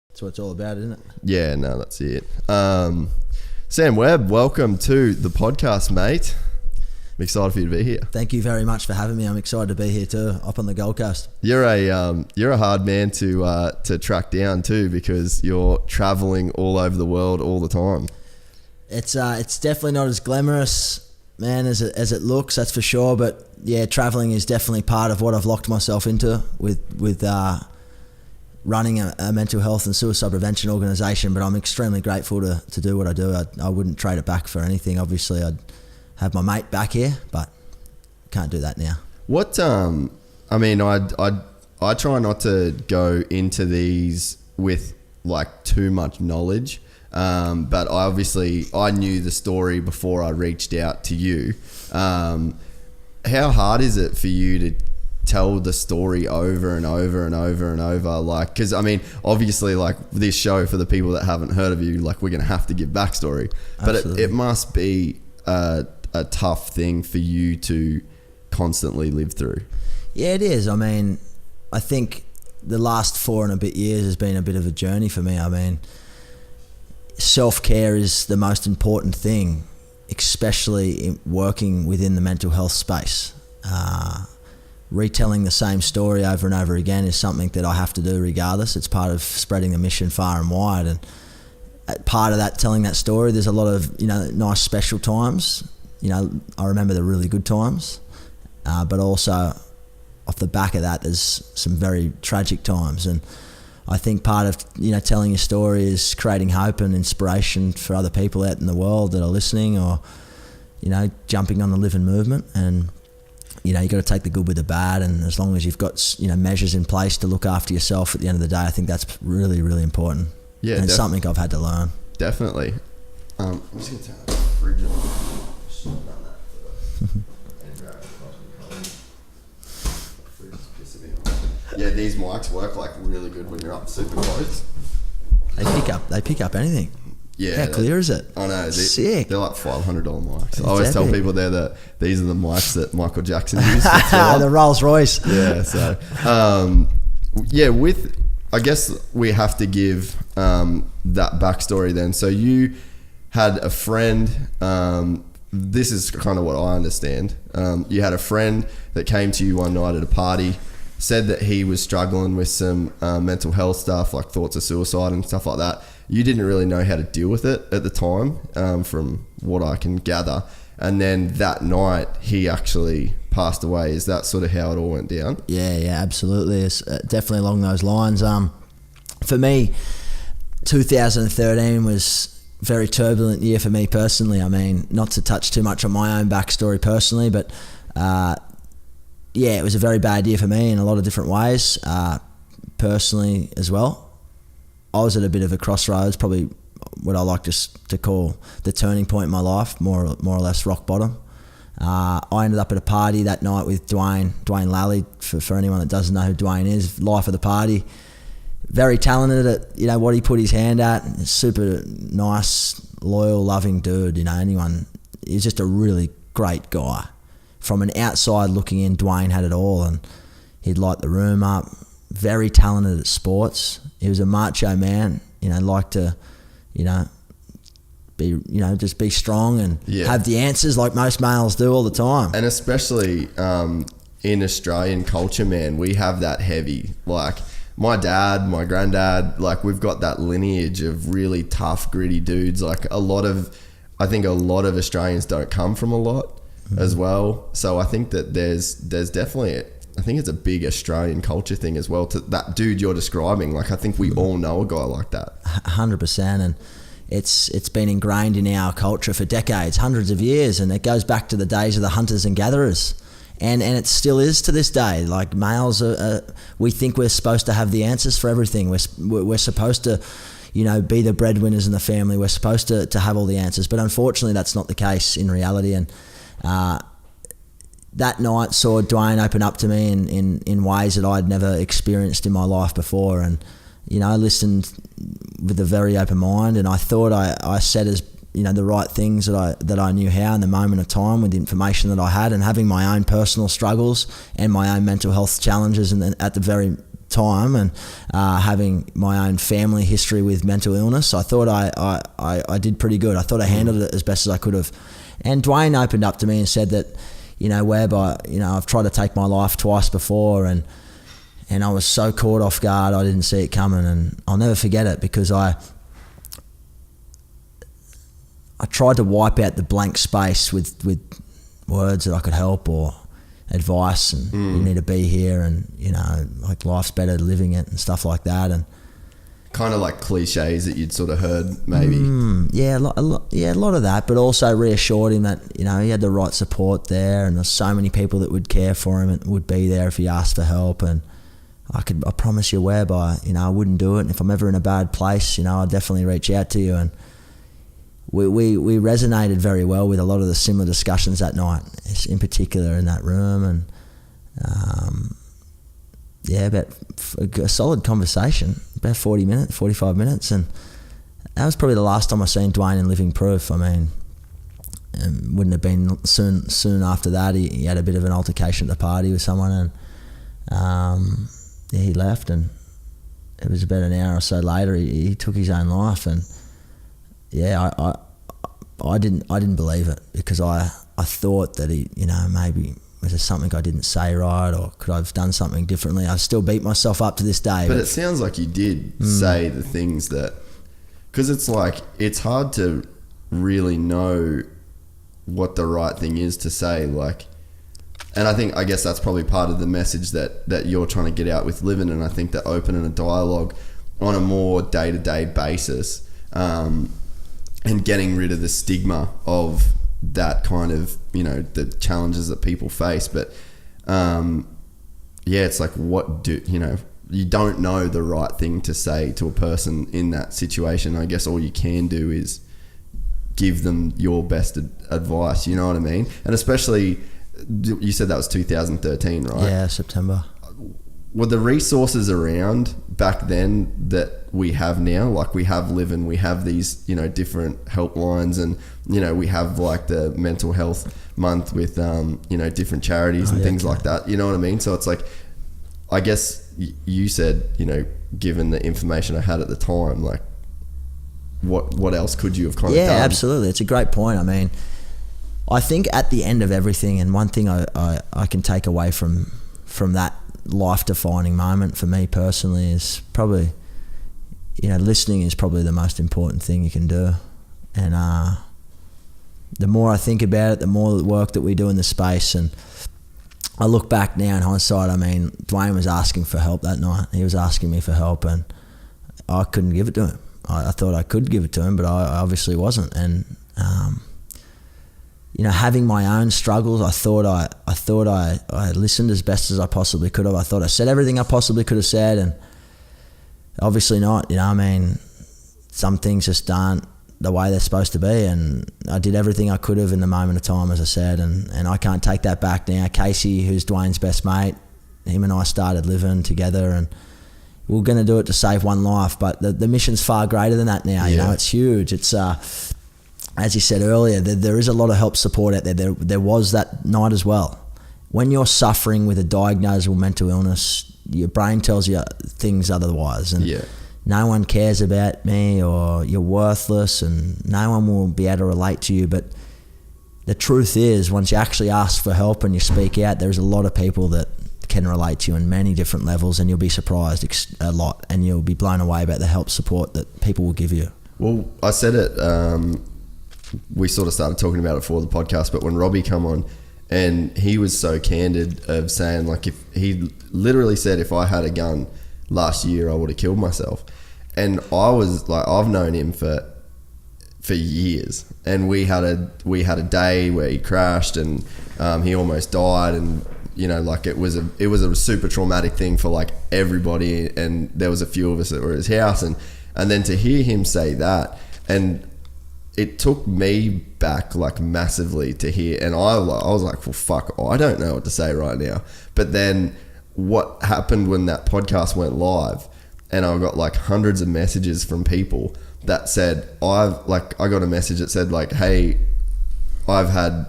That's what it's all about, isn't it? Yeah, no, that's it. Sam Webb, welcome to the podcast, mate. I'm excited for you to be here. Thank you very much for having me. I'm excited to be here too, up on the Gold Coast. You're a hard man to track down too, because you're traveling all over the world all the time. It's definitely not as glamorous, man, as it looks, that's for sure. But yeah, traveling is definitely part of what I've locked myself into with running a mental health and suicide prevention organisation. But I'm extremely grateful to do what I do. I wouldn't trade it back for anything. Obviously, I'd have my mate back here, but can't do that now. What I mean, I try not to go into these with like too much knowledge, but I knew the story before I reached out to you. How hard is it for you to tell the story over and over and over and over? Like, because I mean, obviously, like this show, for the people that haven't heard of you, like we're gonna have to give backstory, but it must be a tough thing for you to constantly live through. Yeah, it is. I mean, I think the last 4 and a bit years has been a bit of a journey for me. I mean, self-care is the most important thing, especially in working within the mental health space. Retelling the same story over and over again is something that I have to do regardless. It's part of spreading the mission far and wide, and part of that, telling that story, there's a lot of, nice special times. I remember the really good times, but also off the back of that, there's some very tragic times. And I think part of, telling your story is creating hope and inspiration for other people out in the world that are listening, or, jumping on the LIVIN movement. And, you got to take the good with the bad. And as long as you've got, measures in place to look after yourself at the end of the day, I think that's really, really important. Yeah, and it's something I've had to learn. Definitely. I'm just going to turn the fridge on. Yeah, these mics work like really good when you're up super close. They pick up anything. Yeah. How clear is it? I know. Sick. They're like $500 mics. I always tell people that these are the mics that Michael Jackson used. The Rolls Royce. Yeah. So, I guess we have to give that backstory then. So you had a friend. This is kind of what I understand. You had a friend that came to you one night at a party, said that he was struggling with some mental health stuff, like thoughts of suicide and stuff like that. You didn't really know how to deal with it at the time, from what I can gather. And then that night, he actually passed away. Is that sort of how it all went down? Yeah, absolutely. It's definitely along those lines. For me, 2013 was a very turbulent year for me personally. I mean, not to touch too much on my own backstory personally, but it was a very bad year for me in a lot of different ways, personally as well. I was at a bit of a crossroads, probably what I like to call the turning point in my life, more or less rock bottom. I ended up at a party that night with Dwayne Lally. For anyone that doesn't know who Dwayne is, life of the party. Very talented at what he put his hand at. Super nice, loyal, loving dude. He's just a really great guy. From an outside looking in, Dwayne had it all, and he'd light the room up. Very talented at sports. He was a macho man. Liked to, just be strong and have the answers like most males do all the time. And especially in Australian culture, man, we have that heavy. Like my dad, my granddad, like we've got that lineage of really tough, gritty dudes. Like I think a lot of Australians don't come from a lot as well. So I think that there's definitely I think it's a big Australian culture thing as well, to that dude you're describing. Like I think we all know a guy like that. 100%. And it's been ingrained in our culture for decades, hundreds of years, and it goes back to the days of the hunters and gatherers. And it still is to this day. Like males we think we're supposed to have the answers for everything. We're supposed to, be the breadwinners in the family. We're supposed to have all the answers. But unfortunately, that's not the case in reality. And that night saw Dwayne open up to me in ways that I'd never experienced in my life before. And, I listened with a very open mind, and I thought I said the right things that I knew how in the moment of time with the information that I had, and having my own personal struggles and my own mental health challenges and at the very time, and having my own family history with mental illness. I thought I did pretty good. I thought I handled it as best as I could have. And Dwayne opened up to me and said that, Webb, I've tried to take my life twice before, and I was so caught off guard, I didn't see it coming. And I'll never forget it, because I tried to wipe out the blank space with words that I could help, or advice, and you need to be here, and like life's better living it, and stuff like that. And kind of like cliches that you'd sort of heard, maybe. A lot of that, but also reassured him that he had the right support there, and there's so many people that would care for him and would be there if he asked for help. And I promise you, Webb, I wouldn't do it. And if I'm ever in a bad place, I'll definitely reach out to you. And we resonated very well with a lot of the similar discussions that night, in particular in that room. And about a solid conversation, about 45 minutes. And that was probably the last time I seen Dwayne in living proof. I mean, wouldn't have been soon after that. He had a bit of an altercation at the party with someone, and he left, and it was about an hour or so later he took his own life. And I didn't believe it, because I thought that he, maybe was there something I didn't say right, or could I have done something differently? I still beat myself up to this day. But it sounds like you did say the things that, because it's like, it's hard to really know what the right thing is to say, like, and I guess that's probably part of the message that you're trying to get out with LIVIN. And I think that opening a dialogue on a more day-to-day basis, and getting rid of the stigma of that kind of, the challenges that people face. But it's like, you don't know the right thing to say to a person in that situation. I guess all you can do is give them your best advice, you know what I mean? And especially, you said that was 2013, right? Yeah, September. Were the resources around back then that we have now? Like, we have LIVIN, we have these, different helplines, and, we have like the mental health month with, different charities and things like that. You know what I mean? So it's like, I guess you said, given the information I had at the time, like, what else could you have kind of done? Yeah, absolutely. It's a great point. I mean, I think at the end of everything, and one thing I can take away from that life-defining moment for me personally is probably, listening is probably the most important thing you can do. And the more I think about it, the more work that we do in the space. And I look back now in hindsight, I mean, Dwayne was asking for help that night. He was asking me for help, and I couldn't give it to him. I thought I could give it to him, but I obviously wasn't. And having my own struggles, I thought I listened as best as I possibly could have. I thought I said everything I possibly could have said, and obviously not. I mean, some things just aren't the way they're supposed to be, and I did everything I could have in the moment of time, as I said, and I can't take that back now. Casey, who's Dwayne's best mate, him and I started LIVIN together, and we were going to do it to save one life, but the mission's far greater than that now. It's huge. It's as you said earlier, there is a lot of help support out there. There was that night as well. When you're suffering with a diagnosable mental illness, your brain tells you things otherwise, and no one cares about me, or you're worthless, and no one will be able to relate to you. But the truth is, once you actually ask for help and you speak out, there's a lot of people that can relate to you in many different levels, and you'll be surprised a lot, and you'll be blown away about the help support that people will give you. Well, I said it, we sort of started talking about it for the podcast, but when Robbie come on, and he was so candid of saying, like, if he literally said, if I had a gun last year, I would have killed myself. And I was like, I've known him for years, and we had a day where he crashed, and he almost died, and like it was a super traumatic thing for like everybody, and there was a few of us that were at his house, and then to hear him say that, and it took me back like massively to hear, and I was like, well, fuck, I don't know what to say right now. But then what happened when that podcast went live, and I got like hundreds of messages from people that said, I got a message that said like, hey, I've had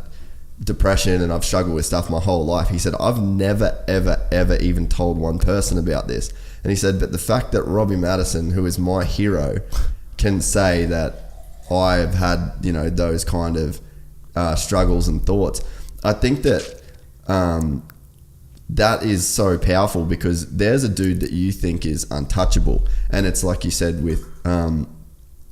depression and I've struggled with stuff my whole life. He said, I've never, ever, ever even told one person about this. And he said, but the fact that Robbie Madison, who is my hero, can say that I've had, you know, those kind of struggles and thoughts. I think that that is so powerful, because there's a dude that you think is untouchable. And it's like you said with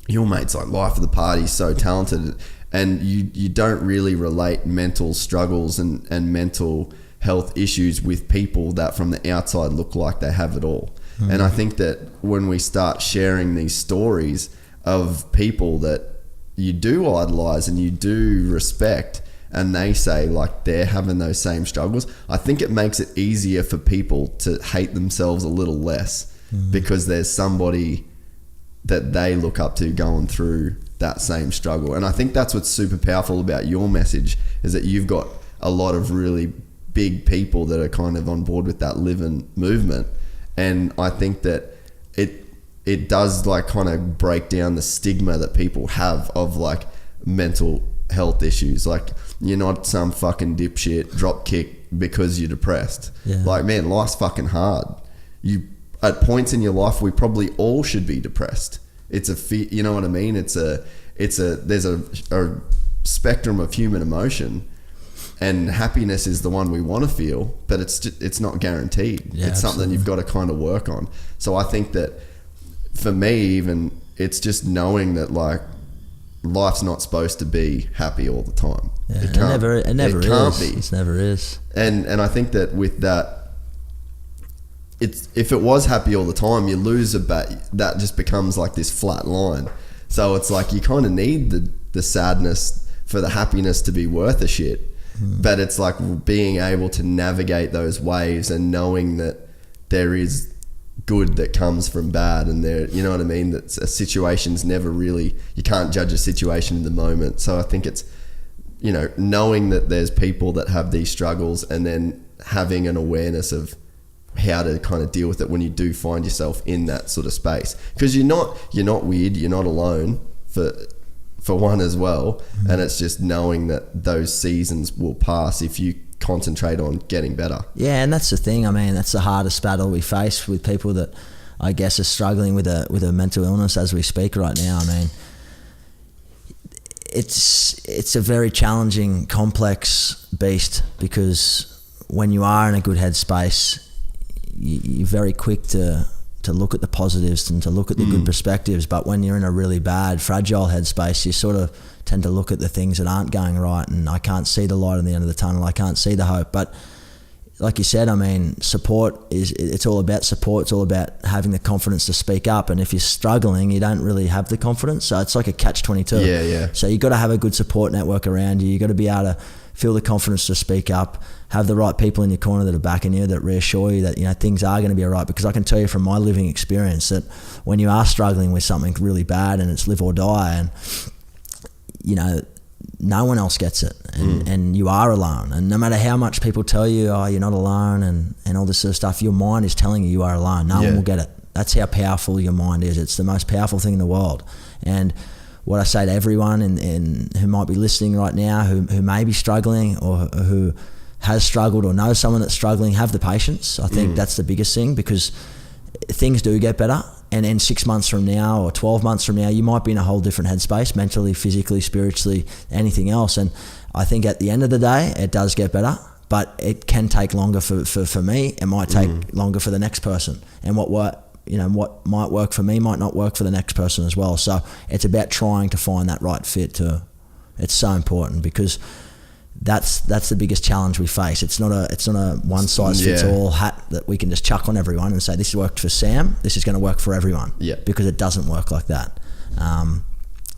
your mate's like life of the party, so talented. And you don't really relate mental struggles and mental health issues with people that from the outside look like they have it all. Mm. And I think that when we start sharing these stories of people that you do idolize and you do respect, and they say like they're having those same struggles, I think it makes it easier for people to hate themselves a little less, because there's somebody that they look up to going through that same struggle. And I think that's what's super powerful about your message, is that you've got a lot of really big people that are kind of on board with that LIVIN movement. And I think that it does like kind of break down the stigma that people have of like mental health issues. Like, you're not some fucking dipshit drop kick because you're depressed. Yeah. Like, man, life's fucking hard. At points in your life, we probably all should be depressed. It's you know what I mean? There's a spectrum of human emotion, and happiness is the one we want to feel, but it's not guaranteed. Yeah, it's something you've got to kind of work on. So I think that for me, even, it's just knowing that like life's not supposed to be happy all the time. Yeah, it never is. It never is. And I think that with that, if it was happy all the time, you lose that just becomes like this flat line. So it's like you kind of need the sadness for the happiness to be worth a shit. But it's like being able to navigate those waves and knowing that there is good that comes from bad, and there, you know what I mean, that a situation's never really, you can't judge a situation in the moment. So I think it's, you know, knowing that there's people that have these struggles, and then having an awareness of how to kind of deal with it when you do find yourself in that sort of space, because you're not weird, you're not alone for one as well. And it's just knowing that those seasons will pass if you concentrate on getting better. Yeah, and that's the thing. I mean, that's the hardest battle we face with people that I guess are struggling with a mental illness as we speak right now. I mean, it's a very challenging, complex beast, because when you are in a good headspace, you're very quick to look at the positives and to look at the good perspectives. But when you're in a really bad, fragile headspace, you sort of tend to look at the things that aren't going right, and I can't see the light at the end of the tunnel, I can't see the hope. But like you said, I mean, it's all about support. It's all about having the confidence to speak up. And if you're struggling, you don't really have the confidence. So it's like a catch-22. Yeah. So you've got to have a good support network around you. You've got to be able to feel the confidence to speak up, have the right people in your corner that are backing you, that reassure you that, you know, things are going to be all right. Because I can tell you from my living experience that when you are struggling with something really bad and it's live or die, and, you know, no one else gets it, and you are alone. And no matter how much people tell you, oh, you're not alone, and all this sort of stuff, your mind is telling you are alone. No one will get it. That's how powerful your mind is. It's the most powerful thing in the world. And what I say to everyone in who might be listening right now, who may be struggling, or who has struggled, or knows someone that's struggling, have the patience. I think that's the biggest thing, because things do get better. And then 6 months from now or 12 months from now, you might be in a whole different headspace, mentally, physically, spiritually, anything else. And I think at the end of the day, it does get better, but it can take longer for me. It might take longer for the next person. And what might work for me might not work for the next person as well. So it's about trying to find that right fit too. It's so important, because that's the biggest challenge we face. It's not a one size fits all hat that we can just chuck on everyone and say, this worked for Sam, this is going to work for everyone. Because it doesn't work like that.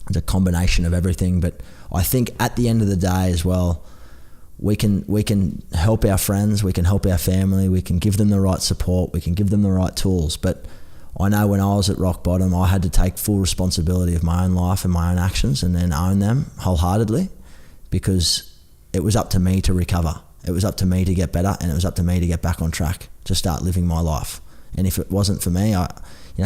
It's a combination of everything. But I think at the end of the day as well, we can help our friends, we can help our family, we can give them the right support, we can give them the right tools. But I know when I was at rock bottom, I had to take full responsibility of my own life and my own actions, and then own them wholeheartedly, because it was up to me to recover. It was up to me to get better, and it was up to me to get back on track, to start living my life. And if it wasn't for me,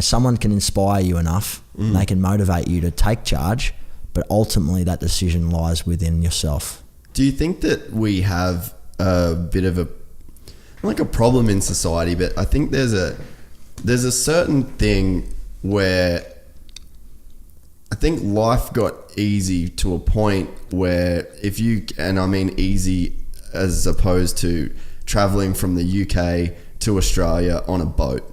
someone can inspire you enough, they can motivate you to take charge, but ultimately that decision lies within yourself. Do you think that we have a bit of a problem in society, but I think there's a certain thing where I think life got easy to a point where and I mean easy as opposed to traveling from the UK to Australia on a boat.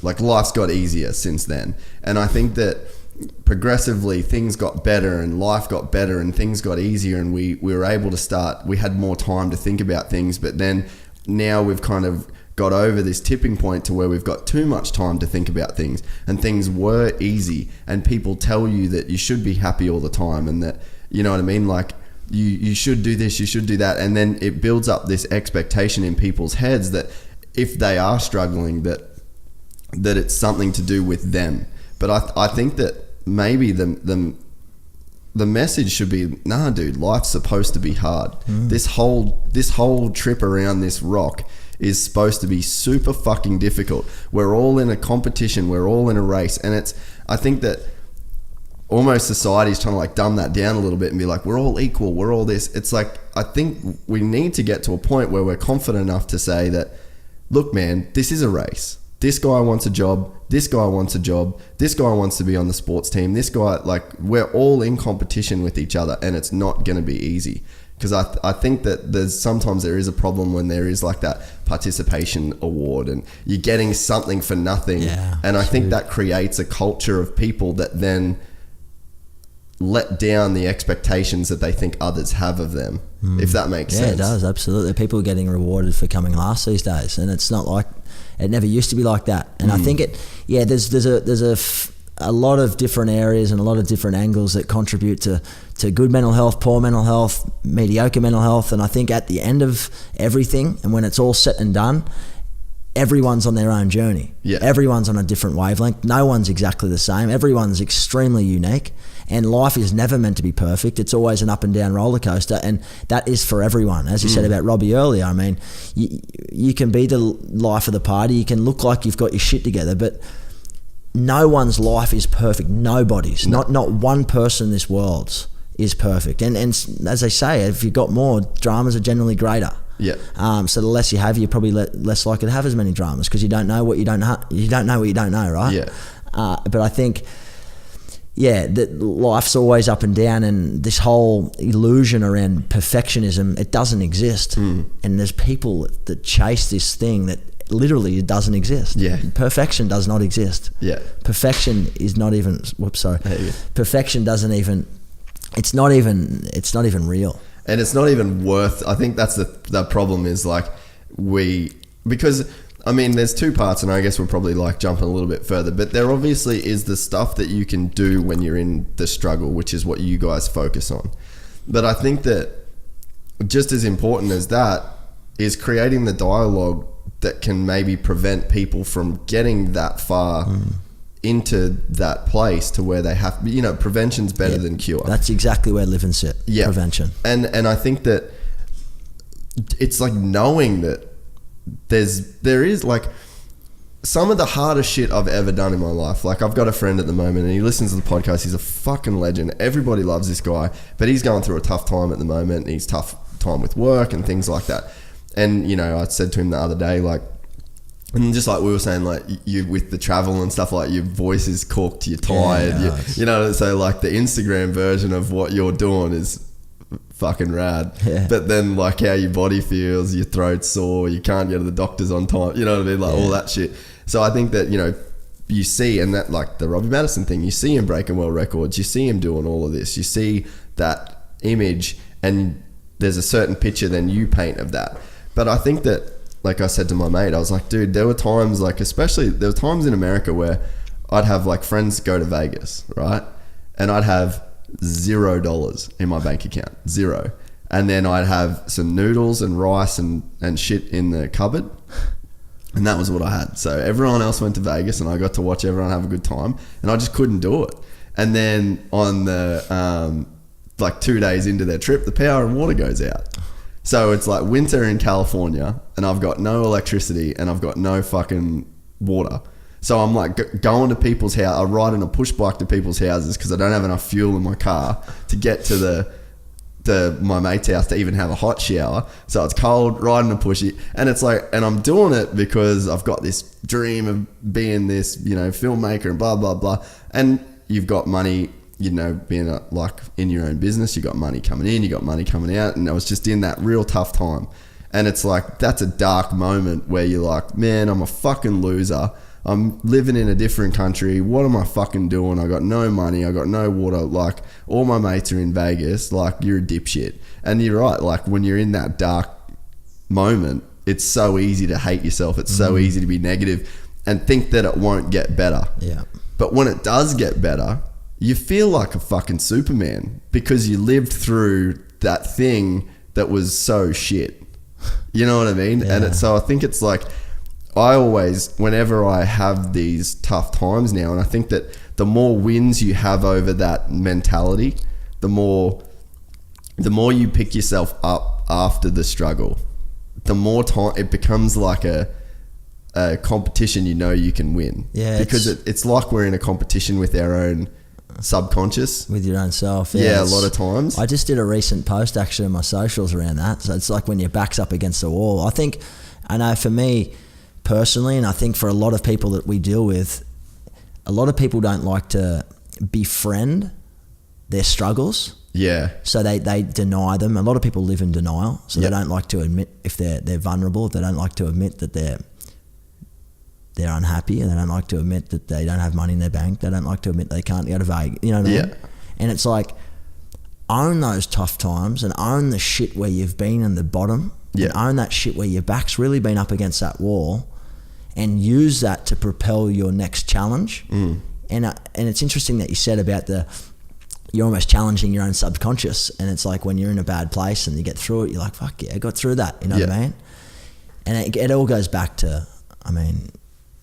Like, life's got easier since then. And I think that progressively things got better and life got better and things got easier, and we were able to we had more time to think about things. But then now we've kind of got over this tipping point to where we've got too much time to think about things, and things were easy, and people tell you that you should be happy all the time, and that, you know what I mean? Like, you should do this, you should do that. And then it builds up this expectation in people's heads that if they are struggling, that it's something to do with them. But I think that maybe the message should be, nah, dude, life's supposed to be hard. This whole trip around this rock is supposed to be super fucking difficult. We're all in a competition. We're all in a race. And I think that almost society's trying to like dumb that down a little bit and be like, we're all equal. We're all this. It's like, I think we need to get to a point where we're confident enough to say that, look, man, this is a race. This guy wants a job. This guy wants a job. This guy wants to be on the sports team. This guy, like, we're all in competition with each other, and it's not going to be easy. Because I think that sometimes there is a problem when there is like that participation award and you're getting something for nothing. Yeah, and I think that creates a culture of people that then let down the expectations that they think others have of them, if that makes sense. Yeah, it does, absolutely. People are getting rewarded for coming last these days, and it's not like, it never used to be like that. And I think there's a lot of different areas and a lot of different angles that contribute to good mental health, poor mental health, mediocre mental health. And I think at the end of everything, and when it's all said and done, everyone's on their own journey. Yeah. Everyone's on a different wavelength. No one's exactly the same. Everyone's extremely unique, and life is never meant to be perfect. It's always an up and down roller coaster, and that is for everyone. As you said about Robbie earlier, I mean, you can be the life of the party. You can look like you've got your shit together, but no one's life is perfect. Nobody's. No. Not one person in this world is perfect. And as they say, if you've got more, dramas are generally greater. Yeah. So the less you have, you're probably less likely to have as many dramas, because you don't know what you don't know. You don't know what you don't know, right? Yeah. But I think, that life's always up and down, and this whole illusion around perfectionism, it doesn't exist. And there's people that chase this thing that literally it doesn't exist. Yeah. Perfection does not exist. Yeah. Perfection is not even, perfection doesn't even, it's not even real. And it's not even worth, I think that's the problem is like because I mean, there's two parts, and I guess we're probably like jumping a little bit further, but there obviously is the stuff that you can do when you're in the struggle, which is what you guys focus on. But I think that just as important as that is creating the dialogue that can maybe prevent people from getting that far into that place to where they have, prevention's better than cure. That's exactly where LIVIN sit. Yeah. Prevention. And I think that it's like knowing that there is like some of the hardest shit I've ever done in my life. Like, I've got a friend at the moment and he listens to the podcast. He's a fucking legend. Everybody loves this guy, but he's going through a tough time at the moment. He's tough time with work and things like that. And, I said to him the other day, like, and just like we were saying, like, you with the travel and stuff, like, your voice is cooked, you're tired, so like the Instagram version of what you're doing is fucking rad. Yeah. But then like how your body feels, your throat's sore, you can't get to the doctors on time, you know what I mean? Like all that shit. So I think that, you see, and that like the Robbie Madison thing, you see him breaking world records, you see him doing all of this, you see that image, and there's a certain picture then you paint of that. But I think that, like I said to my mate, I was like, dude, there were times like, especially there were times in America where I'd have like friends go to Vegas, right? And I'd have $0 in my bank account, zero. And then I'd have some noodles and rice and shit in the cupboard. And that was what I had. So everyone else went to Vegas and I got to watch everyone have a good time, and I just couldn't do it. And then on the, like 2 days into their trip, the power and water goes out. So it's like winter in California and I've got no electricity and I've got no fucking water. So I'm like going to people's house. I ride in a push bike to people's houses because I don't have enough fuel in my car to get to my mate's house to even have a hot shower. So it's cold, riding a pushy, and it's like, and I'm doing it because I've got this dream of being this, you know, filmmaker and blah blah blah. And you've got money, you know, being like in your own business, you got money coming in, you got money coming out, and I was just in that real tough time. And it's like, that's a dark moment where you're like, man, I'm a fucking loser. I'm living in a different country. What am I fucking doing? I got no money. I got no water. Like, all my mates are in Vegas. Like, you're a dipshit. And you're right. Like, when you're in that dark moment, it's so easy to hate yourself. It's so easy to be negative and think that it won't get better. Yeah. But when it does get better, you feel like a fucking Superman because you lived through that thing that was so shit. You know what I mean? Yeah. And so I think it's like, I always, whenever I have these tough times now, and I think that the more wins you have over that mentality, the more you pick yourself up after the struggle, the more time it becomes like a competition you know you can win. Yeah, because it's like we're in a competition with our own subconscious. With your own self. Yeah, a lot of times. I just did a recent post actually on my socials around that. So it's like when your back's up against the wall. I know for me personally, and I think for a lot of people that we deal with, a lot of people don't like to befriend their struggles. Yeah. So they deny them. A lot of people live in denial. So Yep. they don't like to admit if they're vulnerable. They don't like to admit that they're unhappy, and they don't like to admit that they don't have money in their bank. They don't like to admit they can't go to Vegas. You know what I mean? Yeah. And it's like, own those tough times and own the shit where you've been in the bottom. Yeah. And own that shit where your back's really been up against that wall, and use that to propel your next challenge. And it's interesting that you said about you're almost challenging your own subconscious, and it's like when you're in a bad place and you get through it, you're like, fuck yeah, I got through that. You know what I mean? And it all goes back to, I mean,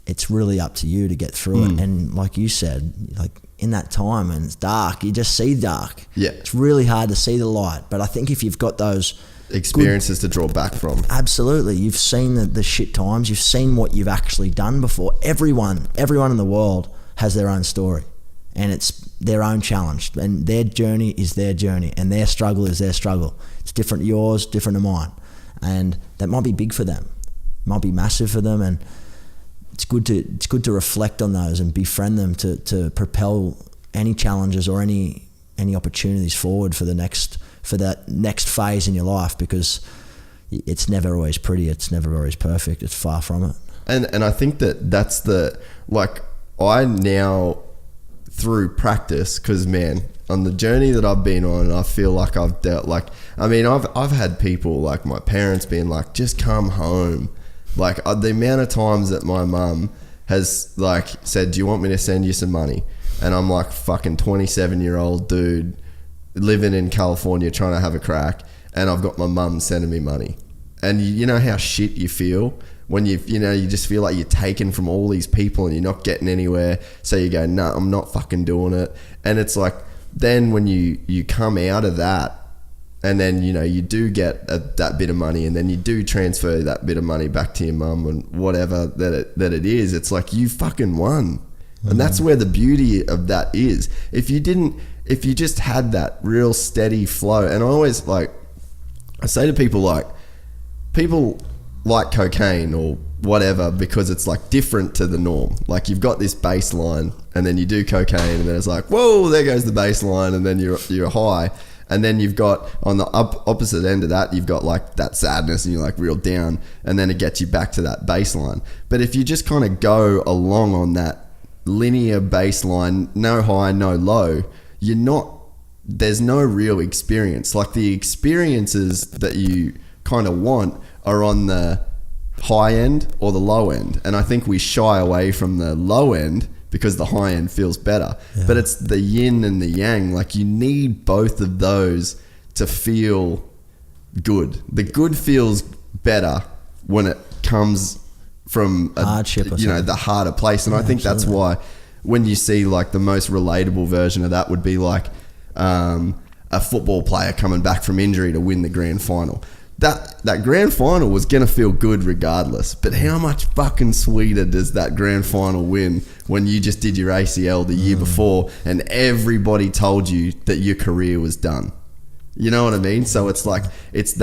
it's really up to you to get through it. And like you said, like in that time and it's dark, you just see dark. Yeah. It's really hard to see the light. But I think if you've got those experiences to draw back from. Absolutely. You've seen the shit times. You've seen what you've actually done before. Everyone in the world has their own story, and it's their own challenge, and their journey is their journey, and their struggle is their struggle. It's different to yours, different to mine, and that might be big for them, might be massive for them, and it's good to reflect on those and befriend them to propel any challenges or any opportunities forward for that next phase in your life, because it's never always pretty, it's never always perfect, it's far from it. And I think that's I now, through practice, because man, on the journey that I've been on, I feel like I've dealt, like, I mean, I've had people like my parents being like, just come home. Like the amount of times that my mum has like said, do you want me to send you some money? And I'm like, fucking 27-year-old dude living in California trying to have a crack, and I've got my mum sending me money. And you know how shit you feel when you just feel like you're taken from all these people and you're not getting anywhere. So you go, no, I'm not fucking doing it. And it's like, then when you come out of that, and then you do get that bit of money, and then you do transfer that bit of money back to your mum and whatever that it is, it's like you fucking won. And that's where the beauty of that is. If you just had that real steady flow, and I say to people like cocaine or whatever, because it's like different to the norm. Like you've got this baseline, and then you do cocaine, and then it's like, whoa, there goes the baseline, and then you're high. And then you've got on the opposite end of that, you've got like that sadness, and you're like real down, and then it gets you back to that baseline. But if you just kind of go along on that linear baseline, no high, no low, there's no real experience. Like the experiences that you kind of want are on the high end or the low end. And I think we shy away from the low end because the high end feels better. Yeah. But it's the yin and the yang. Like you need both of those to feel good. The good feels better when it comes from hardship, the harder place. And I think that's why when you see like the most relatable version of that would be like a football player coming back from injury to win the grand final. that grand final was going to feel good regardless. But how much fucking sweeter does that grand final win when you just did your ACL the year before and everybody told you that your career was done? You know what I mean? So it's like, it's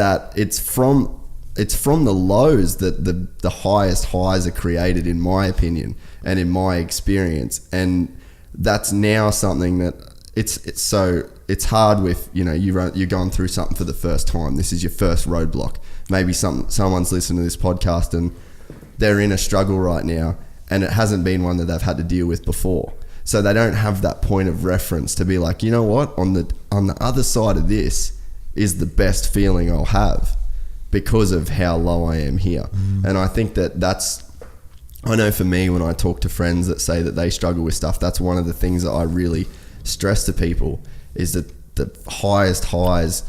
from the lows that the highest highs are created, in my opinion and in my experience. And that's now something that it's hard with, you know, you're going through something for the first time. This is your first roadblock. Maybe someone's listening to this podcast and they're in a struggle right now, and it hasn't been one that they've had to deal with before. So they don't have that point of reference to be like, you know what, on the other side of this is the best feeling I'll have because of how low I am here. And I think I know for me, when I talk to friends that say that they struggle with stuff, that's one of the things that I really stress to people, is that the highest highs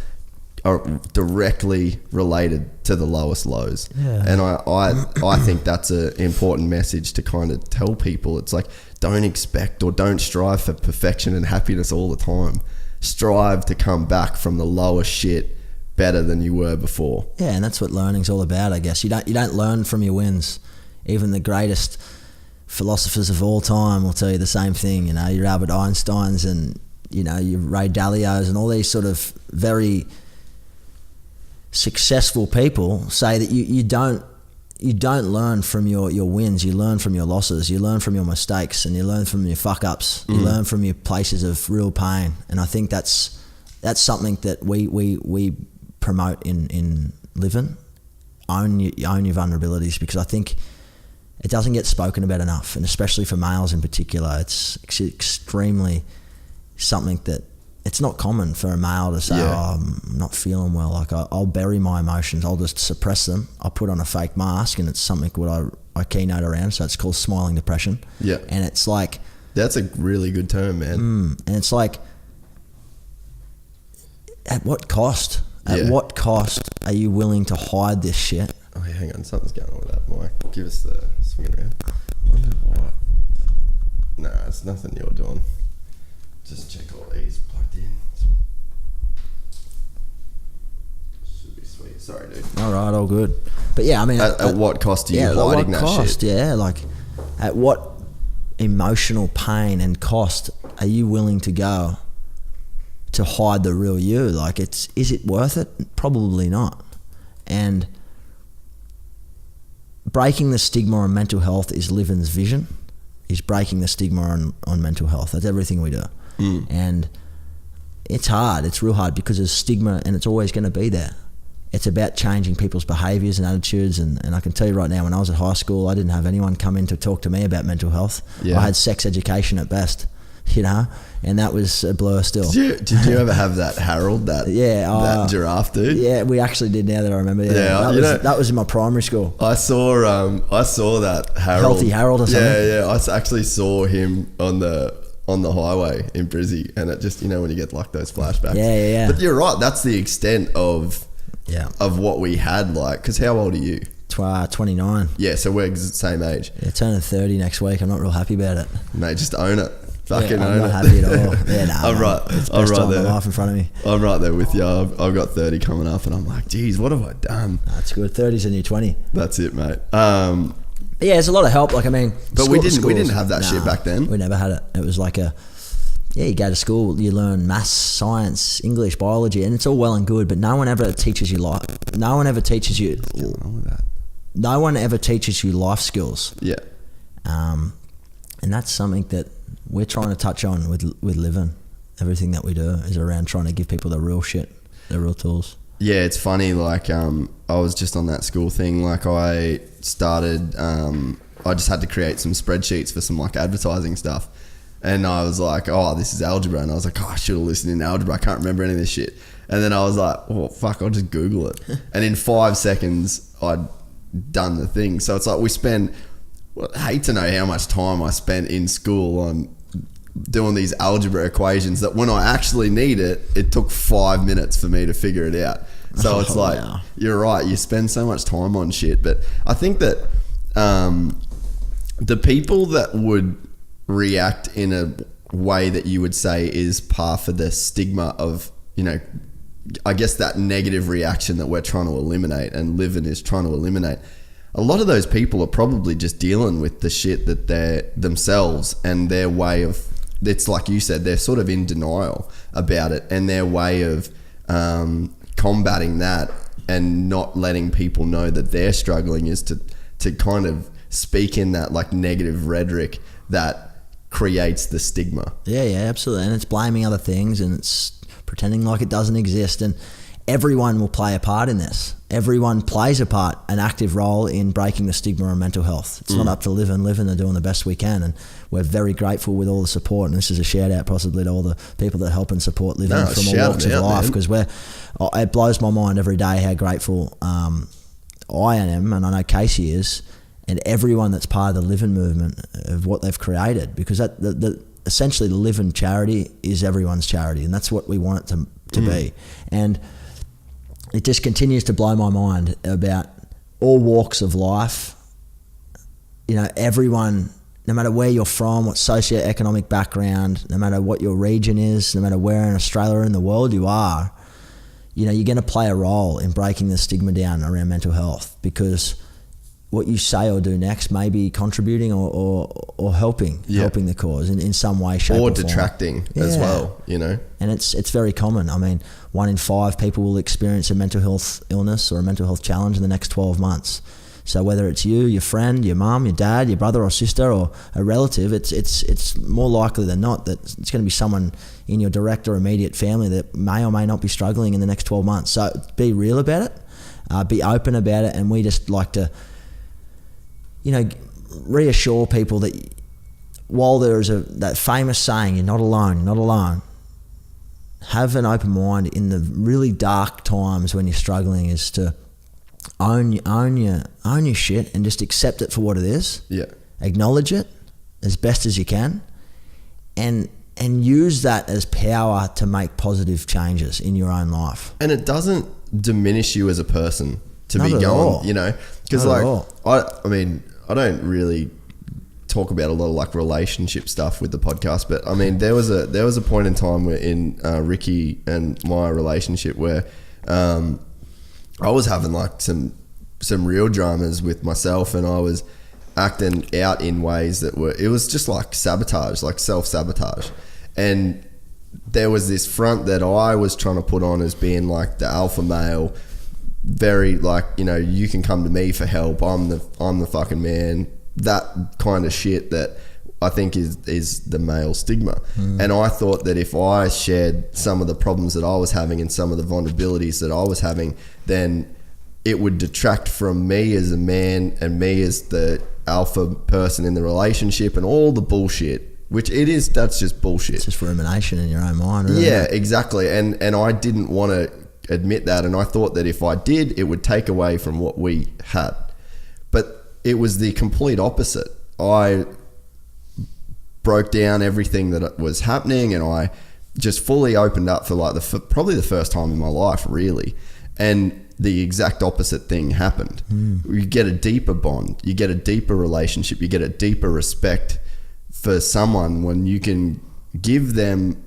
are directly related to the lowest lows. Yeah. And I think that's an important message to kind of tell people. It's like, don't expect or don't strive for perfection and happiness all the time. Strive to come back from the lowest shit better than you were before. Yeah, and that's what learning's all about, I guess. You don't learn from your wins. Even the greatest philosophers of all time will tell you the same thing. You know, your Albert Einsteins and, you know, your Ray Dalios and all these sort of very successful people say that you don't learn from your wins. You learn from your losses. You learn from your mistakes, and you learn from your fuck ups. You learn from your places of real pain. And I think that's something that we promote in LIVIN. Own your vulnerabilities, because I think it doesn't get spoken about enough, and especially for males in particular, it's extremely something that it's not common for a male to say, oh, I'm not feeling well. Like I'll bury my emotions. I'll just suppress them. I'll put on a fake mask, and it's something what I keynote around. So it's called smiling depression. Yeah. And it's like, that's a really good term, man. And it's like, at what cost? At what cost are you willing to hide this shit? Oh, yeah, hang on. Something's going on with that mic. Give us the swing around. I wonder what. Nah, it's nothing you're doing. Just check all these plugged in. Should be sweet. Sorry, dude. All right, all good. But yeah, I mean, at what cost are you hiding that shit? Yeah, like at what emotional pain and cost are you willing to go to hide the real you? Like, is it worth it? Probably not. And breaking the stigma on mental health is LIVIN's vision. Is breaking the stigma on mental health. That's everything we do. And it's hard. It's real hard because there's stigma, and it's always going to be there. It's about changing people's behaviours and attitudes. And I can tell you right now, when I was at high school, I didn't have anyone come in to talk to me about mental health. Yeah. I had sex education at best, you know, and that was a blur still. Did you ever have that Harold, that giraffe dude? Yeah, we actually did, now that I remember. That was in my primary school. I saw that Harold. Healthy Harold or something. Yeah. I actually saw him on the highway in Brizzy, and it just, you know, when you get like those flashbacks. Yeah. But you're right, that's the extent of what we had, like, because how old are you? 29. Yeah, so we're the same age. Yeah, turning 30 next week. I'm not real happy about it. Mate, just own it. Fucking own it. I'm not happy at all. Yeah, no. I'm right. It's the I'm best right time there. of my life in front of me. I'm right there with you. I've got 30 coming up, and I'm like, geez, what have I done? That's good. 30's a new 20. That's it, mate. Yeah, there's a lot of help. Like, I mean, but we didn't have that shit back then. We never had it. It was like you go to school, you learn maths, science, English, biology, and it's all well and good, but no one ever teaches you life. No one ever teaches you. What's going on with that? No one ever teaches you life skills. Yeah. And that's something that we're trying to touch on with LIVIN. Everything that we do is around trying to give people the real shit, the real tools. Yeah, it's funny, like, I was just on that school thing, like, I started, I just had to create some spreadsheets for some, like, advertising stuff, and I was like, oh, this is algebra, and I was like, oh, I should have listened in algebra, I can't remember any of this shit, and then I was like, oh, fuck, I'll just Google it, and in 5 seconds, I'd done the thing. So it's like I hate to know how much time I spent in school on doing these algebra equations that when I actually need it, it took 5 minutes for me to figure it out. So it's like, wow. You're right, you spend so much time on shit. But I think that the people that would react in a way that you would say is par for the stigma of, you know, I guess that negative reaction that we're trying to eliminate and LIVIN is trying to eliminate, a lot of those people are probably just dealing with the shit that they're themselves and their way of, it's like you said, they're sort of in denial about it, and their way of combating that and not letting people know that they're struggling is to kind of speak in that like negative rhetoric that creates the stigma. Yeah, absolutely. And it's blaming other things, and it's pretending like it doesn't exist. And everyone will play a part in this. Everyone plays a part, an active role in breaking the stigma on mental health. It's not up to LIVIN. LIVIN are doing the best we can, and we're very grateful with all the support. And this is a shout out possibly to all the people that help and support LIVIN from all walks of life, because it blows my mind every day how grateful I am, and I know Casey is, and everyone that's part of the LIVIN movement of what they've created, because essentially the LIVIN charity is everyone's charity, and that's what we want it to be. And it just continues to blow my mind about all walks of life. You know, everyone, no matter where you're from, what socioeconomic background, no matter what your region is, no matter where in Australia or in the world you are, you know, you're going to play a role in breaking the stigma down around mental health, because what you say or do next may be contributing or helping the cause in some way, shape, or form. Detracting as well, you know. And it's very common. I mean, 1 in 5 people will experience a mental health illness or a mental health challenge in the next 12 months. So whether it's you, your friend, your mum, your dad, your brother or sister, or a relative, it's more likely than not that it's going to be someone in your direct or immediate family that may or may not be struggling in the next 12 months. So be real about it, be open about it, and we just like to, you know, reassure people that while there is that famous saying, you're not alone, you're not alone, have an open mind in the really dark times when you're struggling, is to own your shit and just accept it for what it is. Yeah. Acknowledge it as best as you can, and use that as power to make positive changes in your own life. And it doesn't diminish you as a person to Not be at going, all. you know, because like I mean, I don't really talk about a lot of like relationship stuff with the podcast, but I mean, there was a point in time where in Ricky and my relationship where I was having like some real dramas with myself, and I was acting out in ways that it was just like sabotage, like self-sabotage. And there was this front that I was trying to put on as being like the alpha male, very like, you know, you can come to me for help, I'm the fucking man, that kind of shit that I think is the male stigma. And I thought that if I shared some of the problems that I was having and some of the vulnerabilities that I was having, then it would detract from me as a man and me as the alpha person in the relationship and all the bullshit, which it is, that's just bullshit. It's just rumination in your own mind, really. Yeah, exactly. And I didn't want to admit that, and I thought that if I did, it would take away from what we had. But it was the complete opposite. I broke down everything that was happening, and I just fully opened up for like probably the first time in my life, really. And the exact opposite thing happened. You get a deeper bond, you get a deeper relationship, you get a deeper respect for someone when you can give them,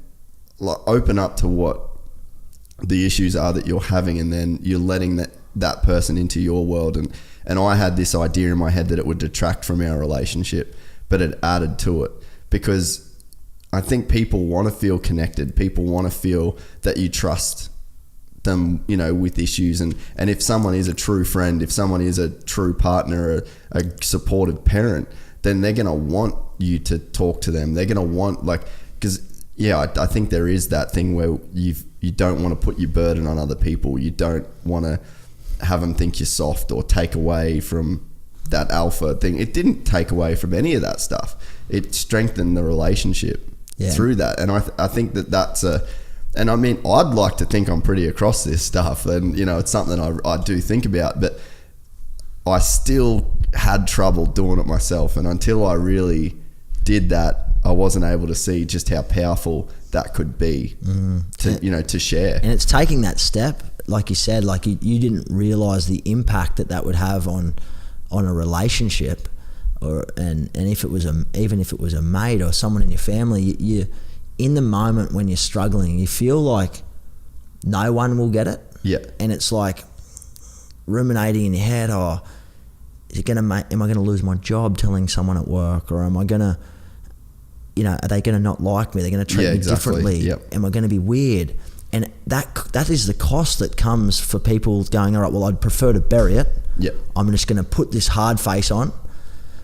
like, open up to what the issues are that you're having, and then you're letting that person into your world. And I had this idea in my head that it would detract from our relationship, but it added to it, because I think people want to feel connected. People want to feel that you trust them, you know, with issues. And if someone is a true friend, if someone is a true partner, a supportive parent, then they're going to want you to talk to them. They're going to want, like, because I think there is that thing where you don't want to put your burden on other people. You don't want to have them think you're soft or take away from that alpha thing. It didn't take away from any of that stuff. It strengthened the relationship through that. And I think that's and I mean, I'd like to think I'm pretty across this stuff, and, you know, it's something I do think about, but I still had trouble doing it myself. And until I really did that, I wasn't able to see just how powerful that could be to share. And it's taking that step, like you said, like you didn't realize the impact that would have on a relationship, and if it was even if it was a mate or someone in your family. You in the moment when you're struggling, you feel like no one will get it. Yeah. And it's like ruminating in your head, am I going to lose my job telling someone at work, or am I going to, are they going to not like me? They're going to treat me differently. Yep. Am I going to be weird? And that is the cost that comes for people going, all right, well, I'd prefer to bury it. Yep. I'm just going to put this hard face on.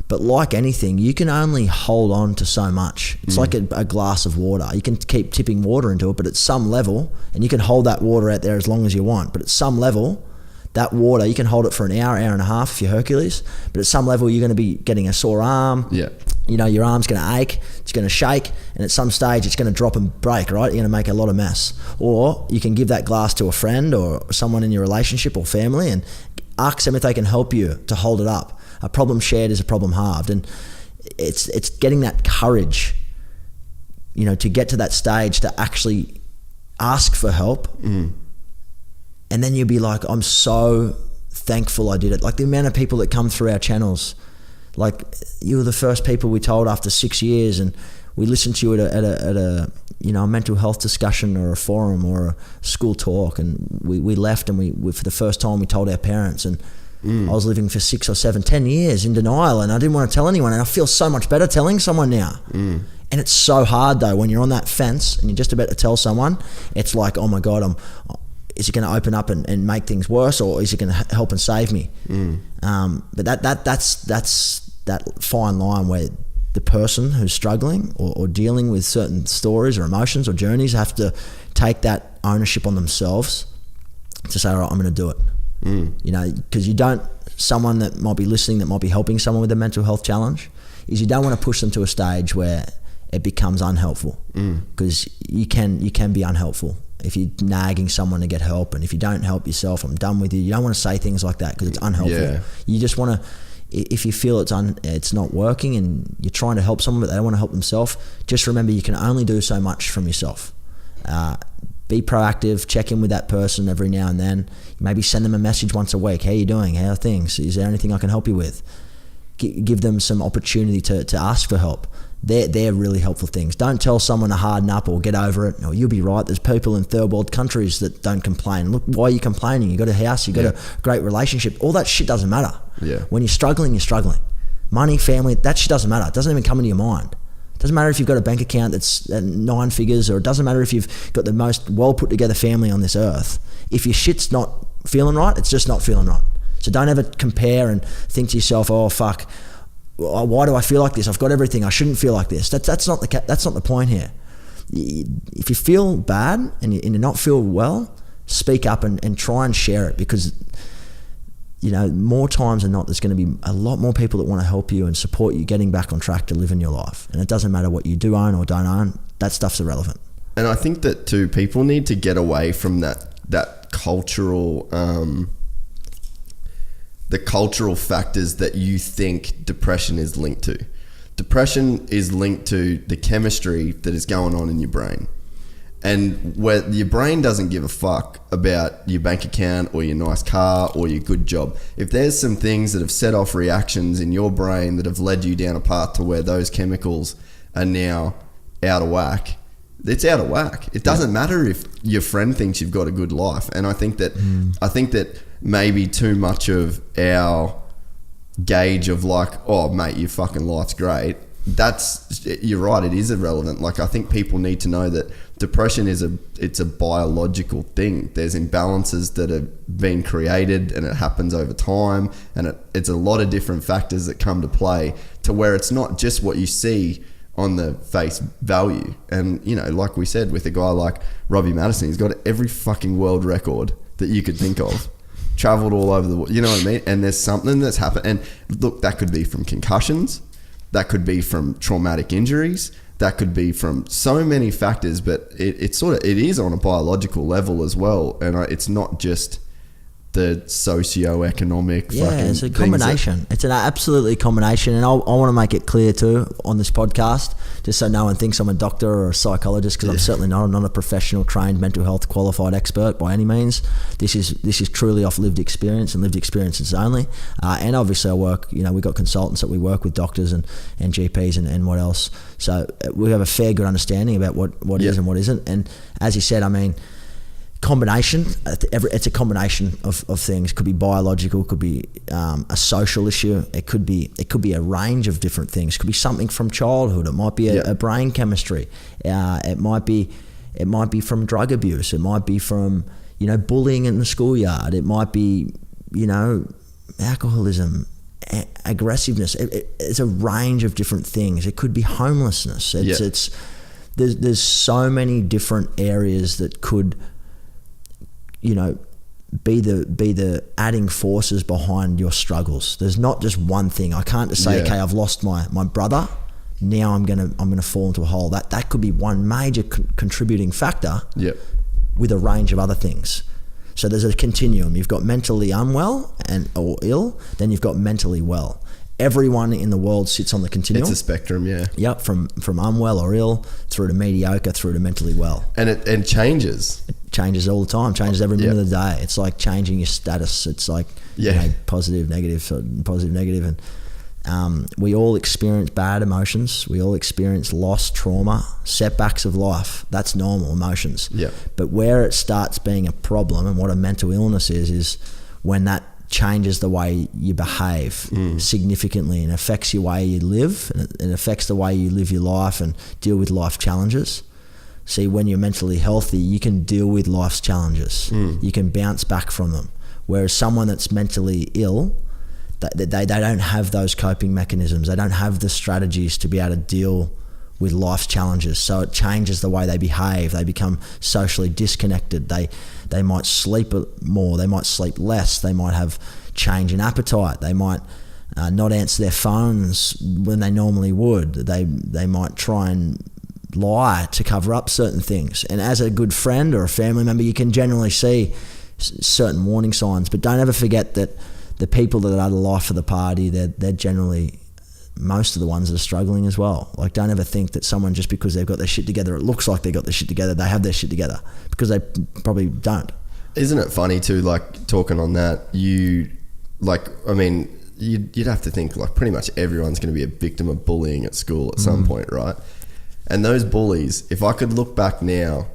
But like anything, you can only hold on to so much. It's like a glass of water. You can keep tipping water into it, but at some level, and you can hold that water out there as long as you want, but at some level, that water, you can hold it for an hour and a half if you're Hercules, but at some level, you're going to be getting a sore arm. Yeah. Your arm's going to ache, it's going to shake, and at some stage, it's going to drop and break, right? You're going to make a lot of mess. Or you can give that glass to a friend or someone in your relationship or family and ask them if they can help you to hold it up. A problem shared is a problem halved, and it's getting that courage, to get to that stage to actually ask for help, and then you'll be like, I'm so thankful I did it. Like the amount of people that come through our channels, like you were the first people we told after 6 years, and we listened to you at a mental health discussion or a forum or a school talk, and we left, and we for the first time we told our parents, and I was living for 6 or 7, 10 years in denial, and I didn't want to tell anyone, and I feel so much better telling someone now. And it's so hard though when you're on that fence and you're just about to tell someone. It's like, oh my God, is it going to open up and make things worse, or is it going to help and save me? But that's that fine line where the person who's struggling or dealing with certain stories or emotions or journeys have to take that ownership on themselves to say, all right, I'm going to do it. Because someone that might be listening, that might be helping someone with a mental health challenge, is you don't want to push them to a stage where it becomes unhelpful, because you can be unhelpful if you're nagging someone to get help, and if you don't help yourself, I'm done with you. You don't want to say things like that because it's unhelpful. Yeah. You just want to, if you feel it's not working and you're trying to help someone but they don't want to help themselves, just remember you can only do so much from yourself. Be proactive, check in with that person every now and then. Maybe send them a message once a week. How are you doing? How are things? Is there anything I can help you with? Give them some opportunity to ask for help. They're really helpful things. Don't tell someone to harden up or get over it. No, you'll be right. There's people in third world countries that don't complain. Look, why are you complaining? You got a house, you got a great relationship. All that shit doesn't matter. Yeah. When you're struggling, you're struggling. Money, family, that shit doesn't matter. It doesn't even come into your mind. Doesn't matter if you've got a bank account that's 9 figures, or it doesn't matter if you've got the most well put together family on this earth. If your shit's not feeling right, it's just not feeling right. So don't ever compare and think to yourself, oh fuck, why do I feel like this? I've got everything. I shouldn't feel like this. That's not the point here. If you feel bad and you not feel well, speak up and try and share it, because more times than not, there's going to be a lot more people that want to help you and support you getting back on track to living your life. And it doesn't matter what you do own or don't own, that stuff's irrelevant. And I think that too, people need to get away from that cultural, the cultural factors that you think depression is linked to. Depression is linked to the chemistry that is going on in your brain. And where your brain doesn't give a fuck about your bank account or your nice car or your good job. If there's some things that have set off reactions in your brain that have led you down a path to where those chemicals are now out of whack, it's out of whack. It doesn't matter if your friend thinks you've got a good life. And I think that maybe too much of our gauge of like, oh mate, your fucking life's great, you're right, it is irrelevant. Like, I think people need to know that depression it's a biological thing. There's imbalances that have been created, and it happens over time, and it's a lot of different factors that come to play to where it's not just what you see on the face value. And like we said, with a guy like Robbie Madison, he's got every fucking world record that you could think of, traveled all over the world, you know what I mean? And there's something that's happened, and look, that could be from concussions, that could be from traumatic injuries, that could be from so many factors, but it is on a biological level as well. And it's not just the socio-economic it's a combination. It's an absolutely combination. And I want to make it clear too on this podcast, just so no one thinks I'm a doctor or a psychologist, because I'm certainly not. I'm not a professional trained mental health qualified expert by any means. This is truly off lived experience, and lived experiences only. And obviously I work, we've got consultants that we work with, doctors and GPs and what else. So we have a fair good understanding about what is and what isn't. And as you said, I mean, combination. It's a combination of things. It could be biological, could be a social issue. It could be a range of different things. It could be something from childhood. It might be a brain chemistry. It might be from drug abuse. It might be from, you know, bullying in the schoolyard. It might be, you know, alcoholism, aggressiveness. It's a range of different things. It could be homelessness. There's so many different areas that could, you know, be the adding forces behind your struggles. There's not just one thing. I can't just say, okay, I've lost my brother, now I'm gonna fall into a hole. That could be one major contributing factor. With a range of other things. So there's a continuum. You've got mentally unwell or ill, then you've got mentally well. Everyone in the world sits on the continuum. It's a spectrum, yeah. Yep, from unwell or ill through to mediocre through to mentally well. And it changes. It changes all the time. Changes every minute of the day. It's like changing your status. It's like you know, positive, negative, and we all experience bad emotions. We all experience loss, trauma, setbacks of life. That's normal emotions. But where it starts being a problem, and what a mental illness is when that changes the way you behave significantly and affects your way you live, and it affects the way you live your life and deal with life challenges. See, when you're mentally healthy, you can deal with life's challenges. You can bounce back from them. Whereas someone that's mentally ill, they don't have those coping mechanisms. They don't have the strategies to be able to deal with life's challenges. So it changes the way they behave. They become socially disconnected. They might sleep more. They might sleep less. They might have change in appetite. They might not answer their phones when they normally would. They might try and lie to cover up certain things. And as a good friend or a family member, you can generally see certain warning signs. But don't ever forget that the people that are the life of the party, they're generally most of the ones that are struggling as well. Like, don't ever think that someone, just because they've got their shit together, it looks like they got their shit together, they have their shit together, because they probably don't. Isn't it funny too, like, talking on that, you'd have to think like pretty much everyone's going to be a victim of bullying at school at some point, right? And those bullies, if I could look back now,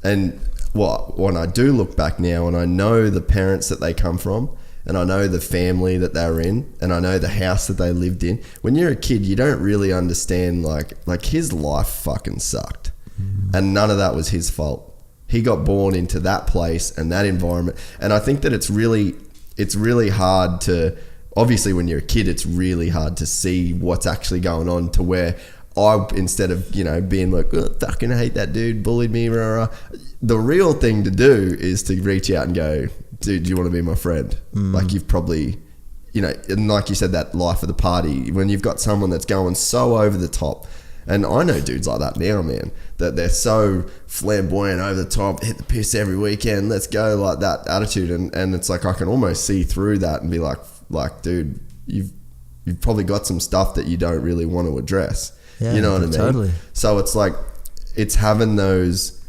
and when I do look back now and I know the parents that they come from, and I know the family that they were in, and I know the house that they lived in. When you're a kid, you don't really understand, like his life fucking sucked. And none of that was his fault. He got born into that place and that environment. And I think that it's really hard to, obviously when you're a kid, it's really hard to see what's actually going on, to where instead of, you know, being like, oh, fucking hate that dude, bullied me, rah, rah. The real thing to do is to reach out and go, dude, do you want to be my friend? Like, you've probably, you know, and like you said, that life of the party, when you've got someone that's going so over the top. And I know dudes like that now, man, that they're so flamboyant, over the top, hit the piss every weekend, let's go, like that attitude. And it's like, I can almost see through that and be like, dude, you've probably got some stuff that you don't really want to address. You know what I mean? Totally. So it's like, it's having those,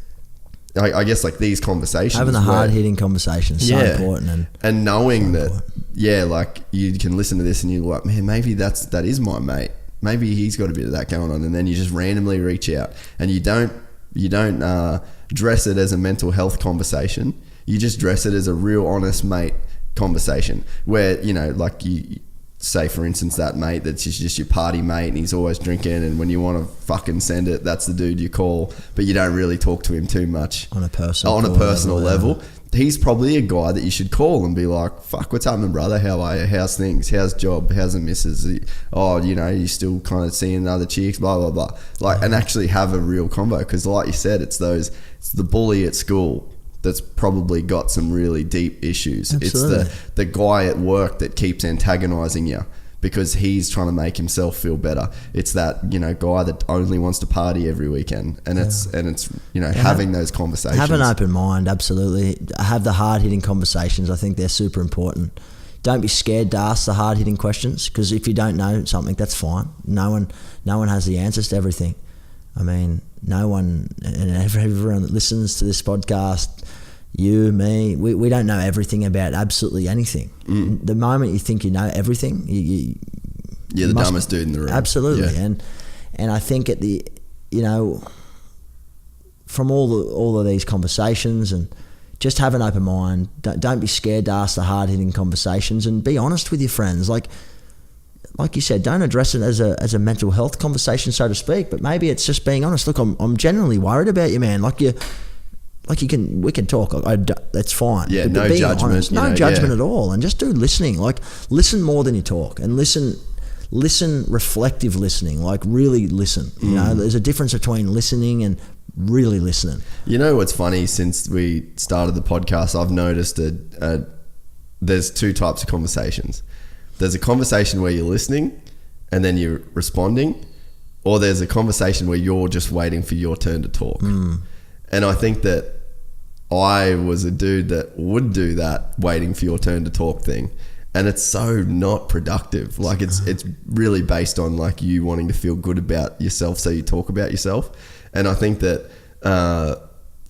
I guess, like these conversations, having the hard-hitting conversations, so important, and knowing that, like, you can listen to this and you're like, man, maybe that is my mate. Maybe he's got a bit of that going on, and then you just randomly reach out, and you don't dress it as a mental health conversation. You just dress it as a real honest mate conversation, where, you know, like, you say, for instance, that mate that's just your party mate and he's always drinking, and when you want to fucking send it, that's the dude you call, but you don't really talk to him too much on a personal level. He's probably a guy that you should call and be like, fuck, what's happening, brother? How are you? How's things? How's job? How's the missus? Oh, you know, you still kind of seeing other chicks, blah, blah, blah. Like, and actually have a real convo, because like you said, it's the bully at school that's probably got some really deep issues. Absolutely. It's the guy at work that keeps antagonizing you because he's trying to make himself feel better. It's that, you know, guy that only wants to party every weekend, and it's you know, having those conversations. Have an open mind, absolutely. Have the hard-hitting conversations. I think they're super important. Don't be scared to ask the hard-hitting questions, because if you don't know something, that's fine. No one has the answers to everything. I mean, no one, and everyone that listens to this podcast, you, me, we don't know everything about absolutely anything. The moment you think you know everything, you're the dumbest dude in the room. Absolutely. Yeah. And I think at the, you know, from all of these conversations, and, just have an open mind. Don't be scared to ask the hard-hitting conversations, and be honest with your friends. Like you said, don't address it as a mental health conversation, so to speak, but maybe it's just being honest. Look, I'm genuinely worried about you, man. We can talk. That's fine. Yeah, but no judgment. Honest, no judgment at all, and just do listening. Like, listen more than you talk, and listen, reflective listening. Like, really listen. You know, there's a difference between listening and really listening. You know what's funny? Since we started the podcast, I've noticed there's two types of conversations. There's a conversation where you're listening and then you're responding, or there's a conversation where you're just waiting for your turn to talk. And I think that I was a dude that would do that waiting for your turn to talk thing. And it's so not productive. Like, it's really based on like you wanting to feel good about yourself, so you talk about yourself. And I think that,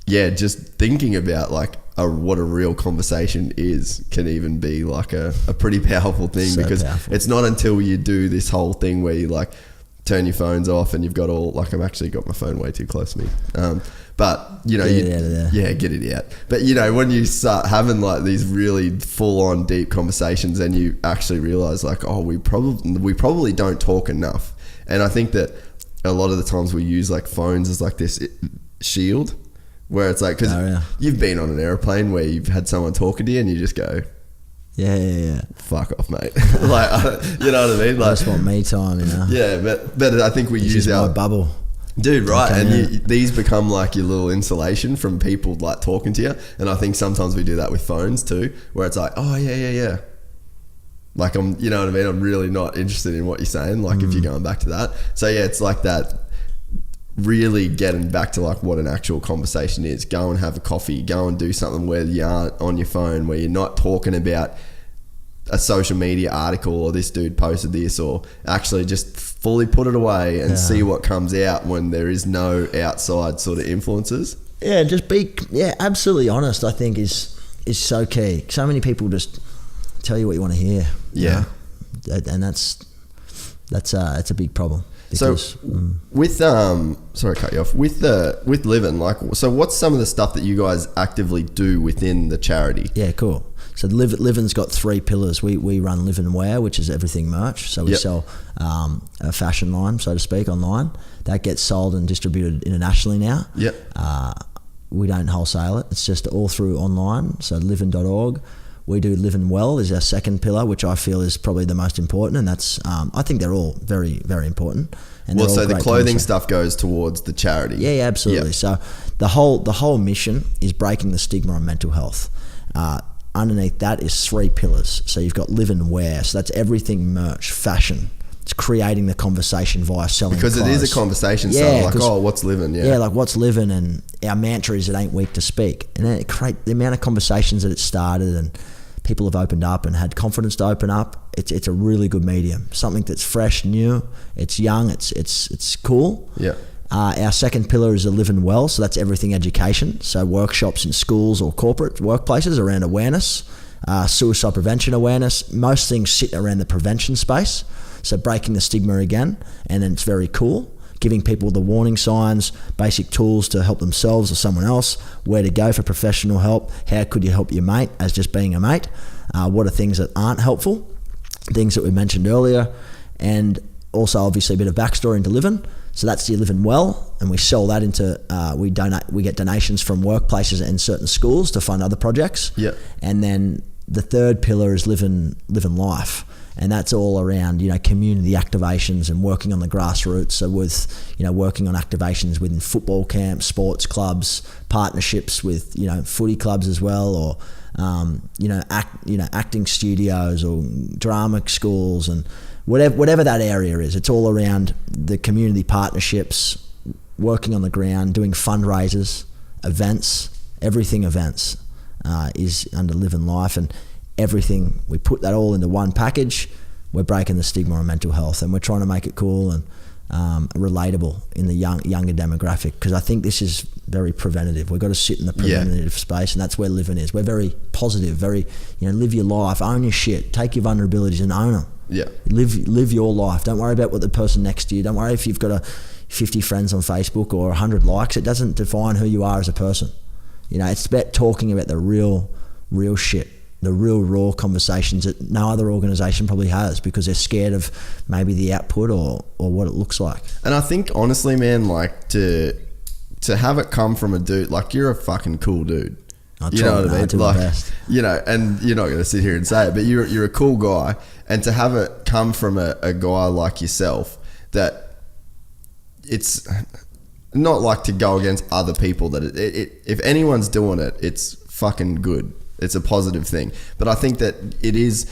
just thinking about like what a real conversation is can even be like a pretty powerful thing, so because powerful. It's not until you do this whole thing where you like turn your phones off and you've got all, like, I've actually got my phone way too close to me. But you know, get it out. But you know, when you start having like these really full on deep conversations, and you actually realize like, oh, we probably don't talk enough. And I think that a lot of the times we use like phones as like this shield, where it's like, because you've been on an airplane where you've had someone talking to you and you just go, fuck off, mate. Like, you know what I mean? Like, I just want me time, you know. Yeah, but I think we use our bubble. Dude, right, and these become like your little insulation from people like talking to you. And I think sometimes we do that with phones too, where it's like, oh yeah, like, you know what I mean, I'm really not interested in what you're saying, like if you're going back to that. So yeah, it's like that, really getting back to like what an actual conversation is. Go and have a coffee, go and do something where you aren't on your phone, where you're not talking about a social media article or this dude posted this, or actually just fully put it away and see what comes out when there is no outside sort of influences. Yeah, just be absolutely honest, I think is so key. So many people just tell you what you want to hear. Yeah. And that's a big problem. Because, so with sorry to cut you off, with LIVIN, like, so what's some of the stuff that you guys actively do within the charity? Yeah, cool. So LIVIN's got 3 pillars. We run LIVIN Wear, which is everything merch. So we sell a fashion line, so to speak, online. That gets sold and distributed internationally now. Yep. We don't wholesale it. It's just all through online, so livin.org. We do LIVIN Well is our second pillar, which I feel is probably the most important, and that's I think they're all very, very important. And well, so the clothing stuff goes towards the charity. Yeah, absolutely. Yep. So the whole mission is breaking the stigma on mental health. Underneath that is 3 pillars. So you've got LIVIN Wear, so that's everything merch, fashion. It's creating the conversation via selling because clothes. It is a conversation. So like, oh, what's LIVIN? Yeah, like what's LIVIN, and our mantra is it ain't weak to speak. And then it create the amount of conversations that it started, and people have opened up and had confidence to open up. It's a really good medium. Something that's fresh, new. It's young. It's cool. Yeah. Our second pillar is a LIVIN Well, so that's everything education. So workshops in schools or corporate workplaces around awareness, suicide prevention awareness. Most things sit around the prevention space. So breaking the stigma again, and then it's very cool. Giving people the warning signs, basic tools to help themselves or someone else, where to go for professional help, how could you help your mate as just being a mate, what are things that aren't helpful, things that we mentioned earlier, and also obviously a bit of backstory into LIVIN. So that's the LIVIN Well, and we sell that into, we get donations from workplaces and certain schools to fund other projects. Yeah. And then the third pillar is LIVIN Life. And that's all around, community activations and working on the grassroots. So with, working on activations within football camps, sports clubs, partnerships with, footy clubs as well, or, acting studios or drama schools, and whatever that area is. It's all around the community partnerships, working on the ground, doing fundraisers, events, everything events is under LIVIN Life. And everything, we put that all into one package. We're breaking the stigma on mental health, and we're trying to make it cool and relatable in the younger demographic, because I think this is very preventative. We've got to sit in the preventative space, and that's where LIVIN is. We're very positive, very, live your life, own your shit, take your vulnerabilities and own them. Yeah. Live your life. Don't worry about what the person next to you. Don't worry if you've got 50 friends on Facebook or 100 likes. It doesn't define who you are as a person. You know, it's about talking about the real shit, the real raw conversations that no other organisation probably has, because they're scared of maybe the output or what it looks like. And I think honestly, man, like to have it come from a dude, like you're a fucking cool dude. You know what I mean? Like, you know, and you're not going to sit here and say it, but you're a cool guy, and to have it come from a guy like yourself, that it's not like to go against other people, that if anyone's doing it, it's fucking good. It's a positive thing. But I think that it is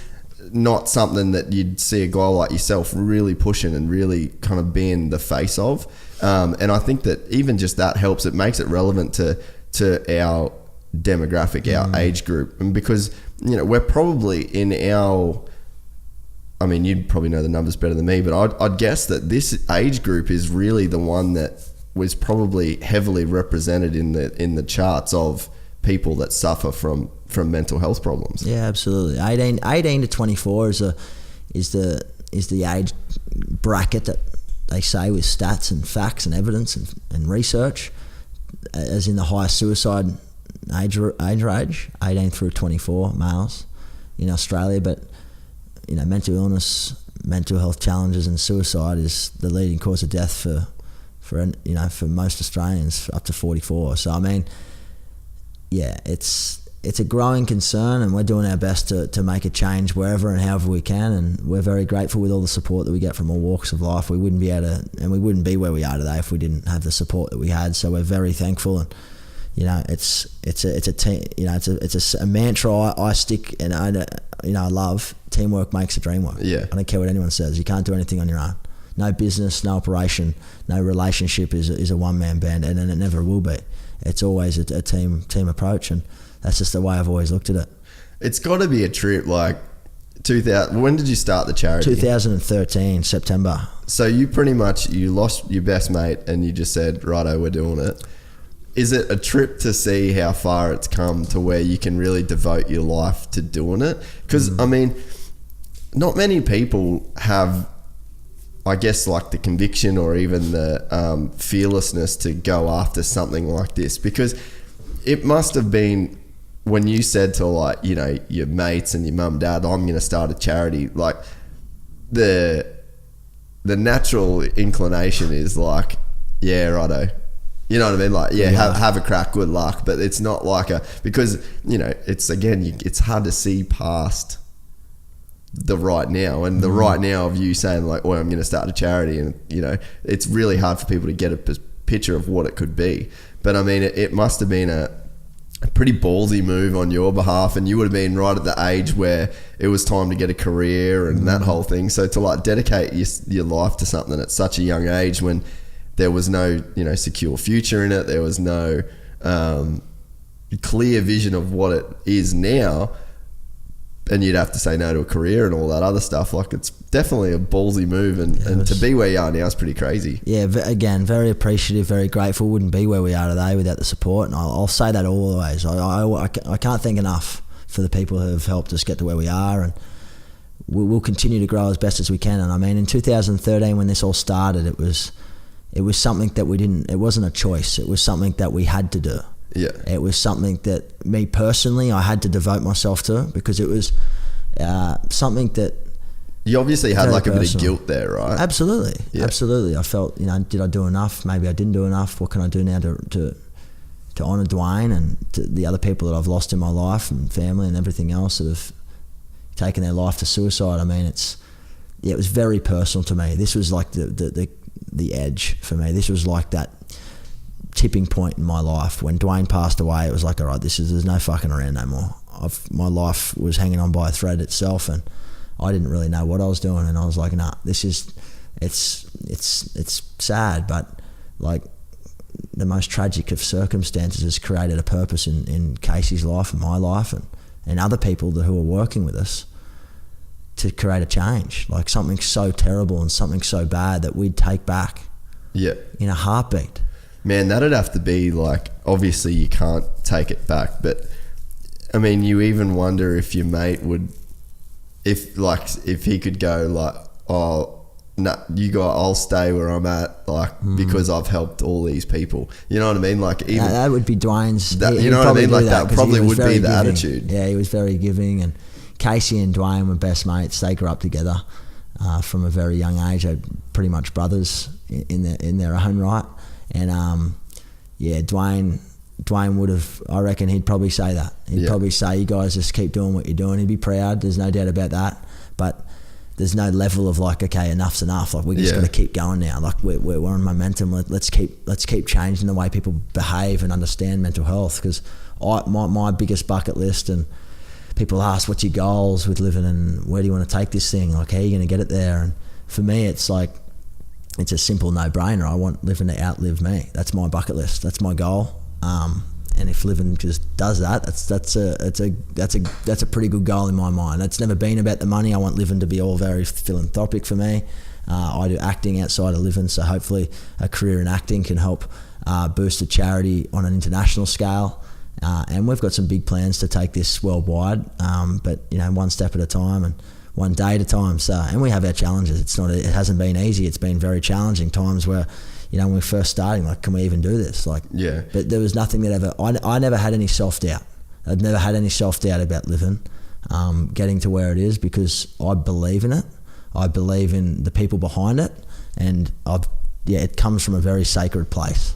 not something that you'd see a guy like yourself really pushing and really kind of being the face of. And I think that even just that helps. It makes it relevant to our demographic, our age group. And because, you know, we're probably in our, I mean, you'd probably know the numbers better than me, but I'd guess that this age group is really the one that was probably heavily represented in the charts of people that suffer from mental health problems. Yeah, absolutely. 18 to 24 is the age bracket that they say with stats and facts and evidence and research as in the highest suicide age range, 18 through 24 males in Australia. But, you know, mental illness, mental health challenges and suicide is the leading cause of death for most Australians, up to 44. So I mean, yeah, it's a growing concern, and we're doing our best to make a change wherever and however we can. And we're very grateful with all the support that we get from all walks of life. We wouldn't be where we are today if we didn't have the support that we had. So we're very thankful. And, you know, it's a team, you know, it's a mantra I stick, and I love. Teamwork makes the dream work. Yeah. I don't care what anyone says. You can't do anything on your own. No business, no operation, no relationship is a one-man band, and it never will be. It's always a team approach, and that's just the way I've always looked at it. It's got to be a trip. Like 2000. When did you start the charity? 2013, September. So you pretty much, you lost your best mate, and you just said, righto, we're doing it. Is it a trip to see how far it's come to where you can really devote your life to doing it? Because I mean, not many people have, I guess, like the conviction or even the fearlessness to go after something like this, because it must have been when you said to, like, you know, your mates and your mum, dad, I'm going to start a charity, like the natural inclination is like, yeah, righto. You know what I mean? Like, yeah, have a crack, good luck. But it's not like because, you know, it's, again, it's hard to see past the right now, and the right now of you saying, like, well, I'm going to start a charity, and, you know, it's really hard for people to get a picture of what it could be. But I mean, it must have been a pretty ballsy move on your behalf, and you would have been right at the age where it was time to get a career and that whole thing. So to, like, dedicate your life to something at such a young age, when there was no, you know, secure future in it, there was no clear vision of what it is now, and you'd have to say no to a career and all that other stuff. Like, it's definitely a ballsy move, and to be where you are now is pretty crazy. Yeah, again, very appreciative, very grateful. Wouldn't be where we are today without the support, and I'll say that always. I can't thank enough for the people who have helped us get to where we are, and we'll continue to grow as best as we can. And I mean, in 2013, when this all started, it was something that it wasn't a choice. It was something that we had to do. Yeah. It was something that, me personally, I had to devote myself to, because it was something that... You obviously had like a bit of guilt there, right? Absolutely. Yeah. Absolutely. I felt, you know, did I do enough? Maybe I didn't do enough. What can I do now to honour Dwayne and to the other people that I've lost in my life, and family and everything else that have taken their life to suicide? I mean, it was very personal to me. This was like the edge for me. This was like that tipping point in my life. When Dwayne passed away, it was like, all right, there's no fucking around no more. My life was hanging on by a thread itself, and I didn't really know what I was doing, and I was like, nah, it's sad, but like the most tragic of circumstances has created a purpose in Casey's life and my life and other people who are working with us to create a change, like something so terrible and something so bad that we'd take back in a heartbeat. Man, that'd have to be like, obviously you can't take it back, but I mean, you even wonder if your mate would, if he could go like, oh, nah, I'll stay where I'm at, like, because I've helped all these people. You know what I mean? Like, even that would be Dwayne's. you know what I mean? Like, that probably would be the attitude. Yeah, he was very giving, and Casey and Dwayne were best mates. They grew up together from a very young age. They're pretty much brothers in their own right. And Dwayne would have, I reckon he'd probably say that. He'd probably say, you guys just keep doing what you're doing. He'd be proud. There's no doubt about that. But there's no level of like, okay, enough's enough. Like, we just got to keep going now. Like, we're on momentum. Let's keep changing the way people behave and understand mental health. Because my biggest bucket list, and people ask, what's your goals with living and where do you want to take this thing? Like, how are you going to get it there? And for me, it's like, it's a simple no-brainer. I want living to outlive me. That's my bucket list. That's my goal. And if living just does that, that's a pretty good goal in my mind. It's never been about the money. I want living to be all very philanthropic for me. I do acting outside of living, so hopefully a career in acting can help boost a charity on an international scale. And we've got some big plans to take this worldwide, but one step at a time and one day at a time. So, and we have our challenges. It hasn't been easy. It's been very challenging times where, when we're first starting, like, can we even do this? Like, but there was nothing that ever, I never had any self-doubt. I'd never had any self-doubt about living, getting to where it is, because I believe in it. I believe in the people behind it, and it comes from a very sacred place.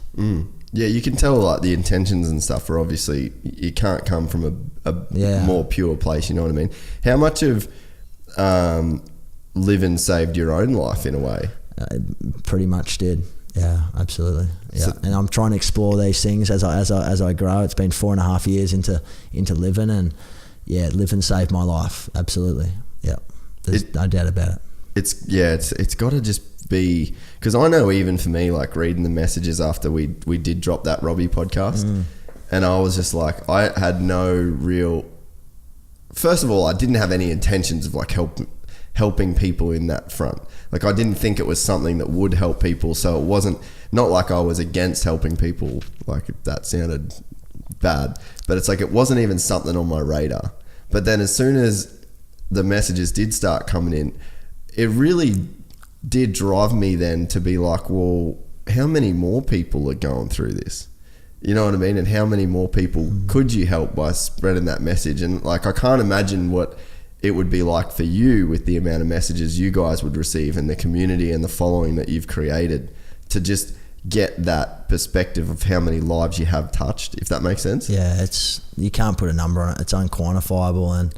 Yeah, you can tell, like, the intentions and stuff are obviously, you can't come from a more pure place, you know what I mean? How much of living saved your own life in a way? Pretty much did. Yeah, absolutely. Yeah, and I'm trying to explore these things as I grow. It's been 4.5 years into living, and living saved my life. Absolutely. Yeah, there's no doubt about it. It's got to just be, because I know even for me, like, reading the messages after we did drop that Robbie podcast, and I was just like, I had no real. First of all, I didn't have any intentions of like helping people in that front. Like, I didn't think it was something that would help people, so it wasn't, not like I was against helping people, like, that sounded bad, but it's like, it wasn't even something on my radar. But then as soon as the messages did start coming in, it really did drive me then to be like, well, how many more people are going through this? You know what I mean? And how many more people could you help by spreading that message? And like, I can't imagine what it would be like for you with the amount of messages you guys would receive and the community and the following that you've created, to just get that perspective of how many lives you have touched, if that makes sense. Yeah, you can't put a number on it. It's unquantifiable. And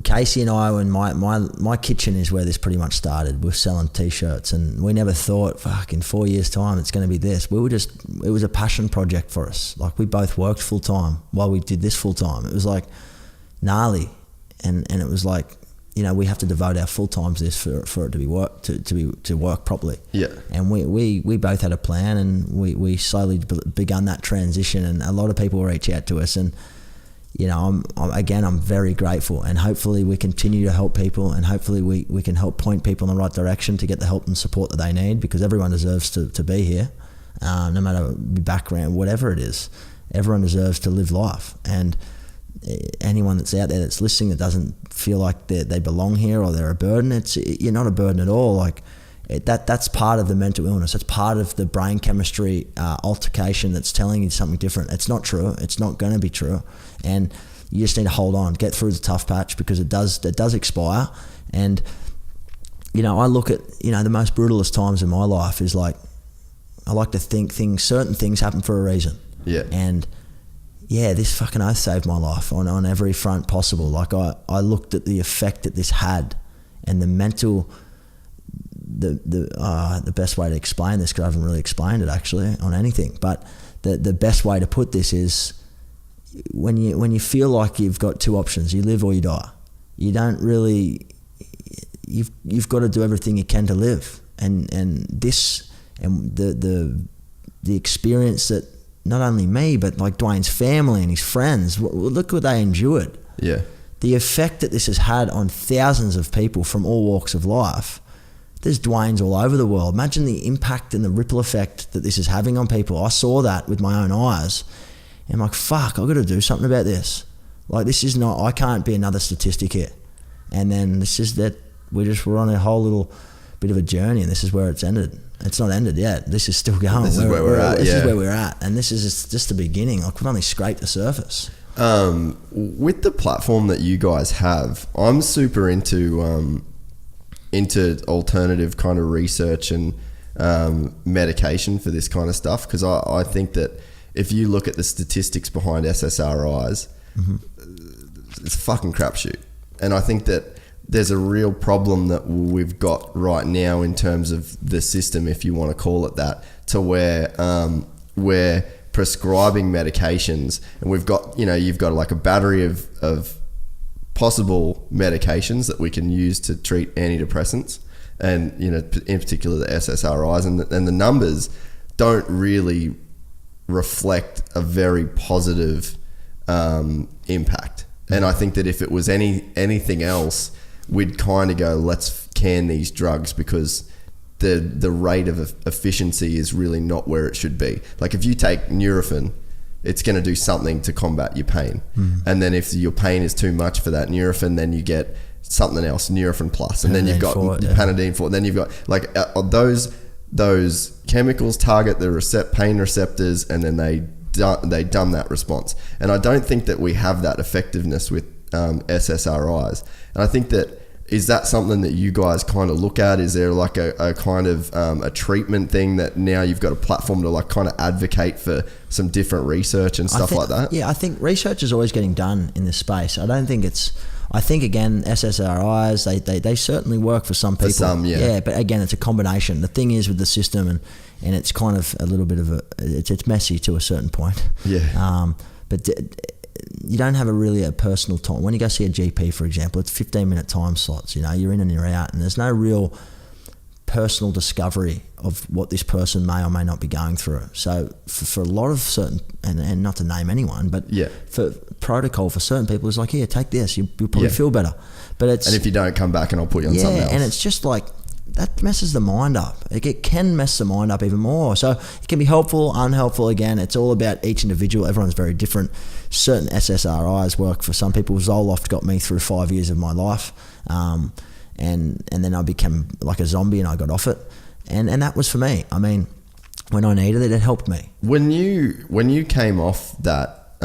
Casey and I, and my kitchen is where this pretty much started. We're selling t-shirts, and we never thought, fuck, in 4 years time it's going to be this. It was a passion project for us. Like, we both worked full time while we did this full time. It was like gnarly, and it was like, we have to devote our full time to this for it to be work properly. Yeah. And we both had a plan, and we slowly begun that transition, and a lot of people reach out to us, and I'm very grateful, and hopefully we continue to help people, and hopefully we can help point people in the right direction to get the help and support that they need, because everyone deserves to be here, no matter background, whatever it is. Everyone deserves to live life, and anyone that's out there that's listening that doesn't feel like they belong here or they're a burden, you're not a burden at all. Like, that's part of the mental illness. It's part of the brain chemistry altercation that's telling you something different. It's not true. It's not going to be true. And you just need to hold on, get through the tough patch, because it does expire. And, I look at, the most brutalest times in my life is like, I like to think certain things happen for a reason. Yeah. And this fucking oath saved my life on every front possible. Like, I looked at the effect that this had, and the mental, the best way to explain this, because I haven't really explained it actually on anything, but the best way to put this is, when you feel like you've got two options, you live or you die. You don't really, you've got to do everything you can to live, and the experience that not only me, but like Dwayne's family and his friends, look what they endured. Yeah. The effect that this has had on thousands of people from all walks of life. There's Dwayne's all over the world. Imagine the impact and the ripple effect that this is having on people. I saw that with my own eyes. And I'm like, fuck, I've got to do something about this. Like, this is not, I can't be another statistic here. And then this is that we're on a whole little bit of a journey, and this is where it's ended. It's not ended yet. This is still going. This is where we're at. This is where we're at, and this is just the beginning. Like, we've only scraped the surface. With the platform that you guys have, I'm super into alternative kind of research and medication for this kind of stuff, because I think that if you look at the statistics behind SSRIs, it's a fucking crapshoot. And I think that there's a real problem that we've got right now in terms of the system, if you want to call it that, to where we're prescribing medications, and we've got, you've got like a battery of possible medications that we can use to treat antidepressants, and in particular the SSRIs, and the numbers don't really reflect a very positive impact. And I think that if it was anything else, we'd kind of go, let's can these drugs, because the rate of efficiency is really not where it should be. Like, if you take Nurofen, it's going to do something to combat your pain. And then if your pain is too much for that Nurofen, then you get something else, Nurofen Plus, and then you've got Panadine for it. Then you've got like those chemicals target the pain receptors, and then they dumb that response. And I don't think that we have that effectiveness with SSRIs. And I think that, is that something that you guys kind of look at? Is there like a kind of a treatment thing that now you've got a platform to like kind of advocate for some different research and stuff like that? Yeah, I think research is always getting done in this space. I think again, SSRIs, they certainly work for some people. For some, yeah. Yeah, but again, it's a combination. The thing is with the system, and it's kind of a little bit of it's messy to a certain point. Yeah. But you don't have a personal time. When you go see a GP, for example, it's 15-minute time slots. You're in and you're out, and there's no real personal discovery of what this person may or may not be going through. So for a lot of certain, and not to name anyone, but for protocol for certain people, it's like, here, take this, you'll probably feel better. But it's, and if you don't come back, and I'll put you on something else. And it's just like, that messes the mind up. It can mess the mind up even more. So it can be helpful, unhelpful. Again, it's all about each individual. Everyone's very different. Certain SSRIs work for some people. Zoloft got me through 5 years of my life. And then I became like a zombie, and I got off it. And that was for me. I mean, when I needed it, it helped me. When you came off that,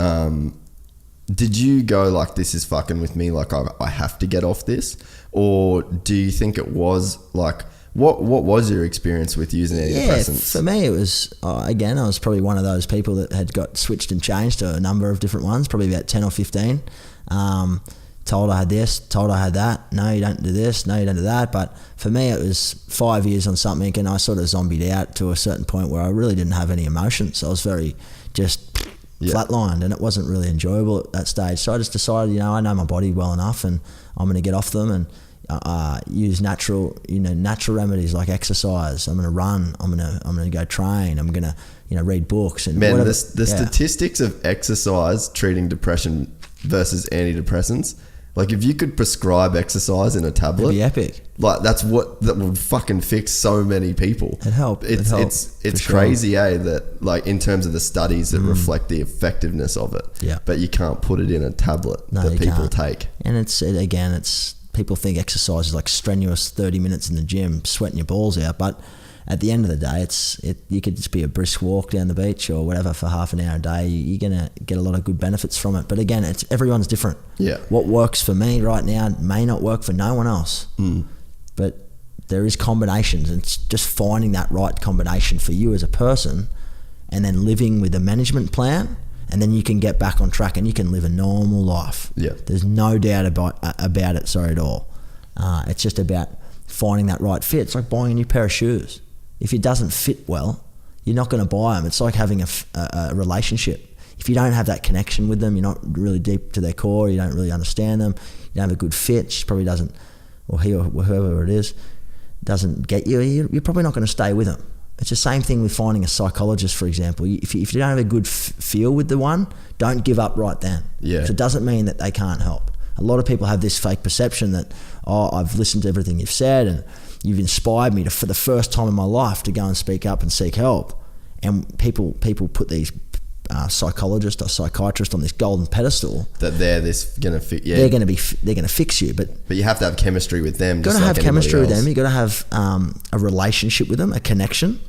did you go like, this is fucking with me, like I have to get off this? Or do you think it was like, what was your experience with using antidepressants? Yeah, for me it was, again, I was probably one of those people that had got switched and changed to a number of different ones, probably about 10 or 15. Told I had this, told I had that. No, you don't do this. No, you don't do that. But for me, it was 5 years on something, and I sort of zombied out to a certain point where I really didn't have any emotions. I was very just flatlined, and it wasn't really enjoyable at that stage. So I just decided, I know my body well enough, and I'm going to get off them and use natural remedies like exercise. I'm going to run. I'm going to go train. I'm going to read books and whatever. The statistics of exercise treating depression versus antidepressants. Like, if you could prescribe exercise in a tablet, it'd be epic. Like, that would fucking fix so many people. It'd help. It's crazy, that like in terms of the studies that reflect the effectiveness of it. Yeah. But you can't put it in a tablet that people take. And it's people think exercise is like strenuous 30 minutes in the gym, sweating your balls out, but at the end of the day, you could just be a brisk walk down the beach or whatever for half an hour a day. You're going to get a lot of good benefits from it. But again, everyone's different. Yeah. What works for me right now may not work for no one else. But there is combinations. It's just finding that right combination for you as a person, and then living with a management plan, and then you can get back on track and you can live a normal life. Yeah. There's no doubt about it, at all. It's just about finding that right fit. It's like buying a new pair of shoes. If it doesn't fit well, you're not going to buy them. It's like having a relationship. If you don't have that connection with them, you're not really deep to their core, you don't really understand them, you don't have a good fit, she probably doesn't, or he or whoever it is, doesn't get you, you're probably not going to stay with them. It's the same thing with finding a psychologist, for example. If you don't have a good feel with the one, don't give up right then. Yeah. So it doesn't mean that they can't help. A lot of people have this fake perception that, I've listened to everything you've said and you've inspired me for the first time in my life to go and speak up and seek help. And people put these psychologist or psychiatrist on this golden pedestal that they're this gonna fit. Yeah, they're gonna fix you. But you have to have chemistry with them. You've got to have chemistry with them. You've got to have a relationship with them, a connection.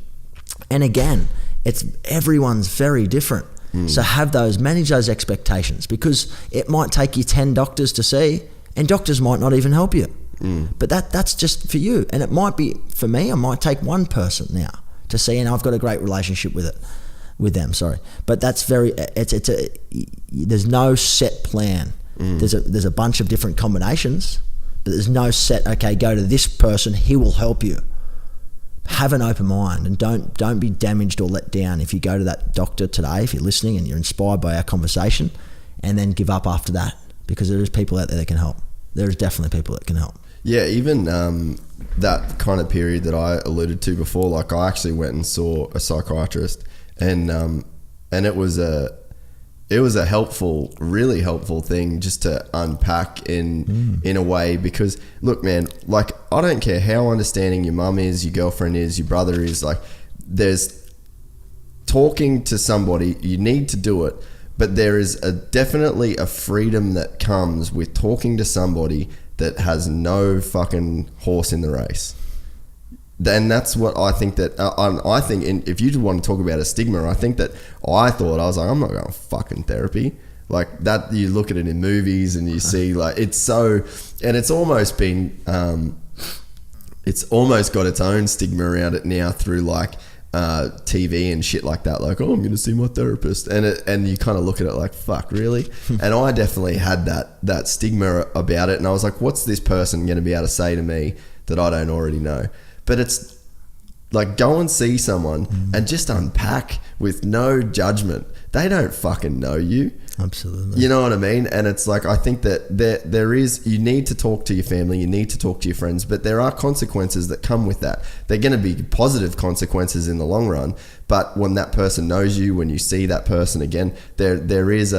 And again, everyone's very different. So manage those expectations, because it might take you 10 doctors to see, and doctors might not even help you. But that's just for you. And it might be, for me, I might take one person now to see, and I've got a great relationship with them. But that's there's no set plan. There's a bunch of different combinations, but there's no set, okay, go to this person, he will help you. Have an open mind, and don't be damaged or let down if you go to that doctor today, if you're listening and you're inspired by our conversation, and then give up after that, because there is people out there that can help. There is definitely people that can help. Yeah, even that kind of period that I alluded to before, like I actually went and saw a psychiatrist, and it was a helpful, really helpful thing just to unpack in a way, because look, man, like I don't care how understanding your mum is, your girlfriend is, your brother is, like there's talking to somebody, you need to do it, but there is definitely a freedom that comes with talking to somebody that has no fucking horse in the race. And that's what I think that I think if you want to talk about a stigma, I think that I was like, I'm not going to fucking therapy like that. You look at it in movies and you see like it's so, and it's almost been it's almost got its own stigma around it now through like TV and shit like that, like, oh, I'm going to see my therapist, and you kind of look at it like, fuck, really? And I definitely had that stigma about it, and I was like, what's this person going to be able to say to me that I don't already know? But it's like, go and see someone and just unpack with no judgment. They don't fucking know you. Absolutely. You know what I mean? And it's like, I think that there is, you need to talk to your family, you need to talk to your friends, but there are consequences that come with that. They're going to be positive consequences in the long run, but when that person knows you, when you see that person again, it's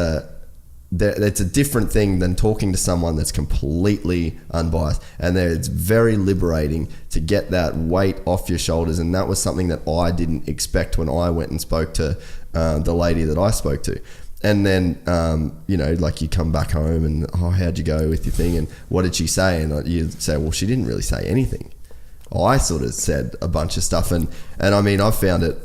a different thing than talking to someone that's completely unbiased. And it's very liberating to get that weight off your shoulders. And that was something that I didn't expect when I went and spoke to the lady that I spoke to. And then, like you come back home and, oh, how'd you go with your thing? And what did she say? And you say, well, she didn't really say anything. I sort of said a bunch of stuff. And I mean, I've found it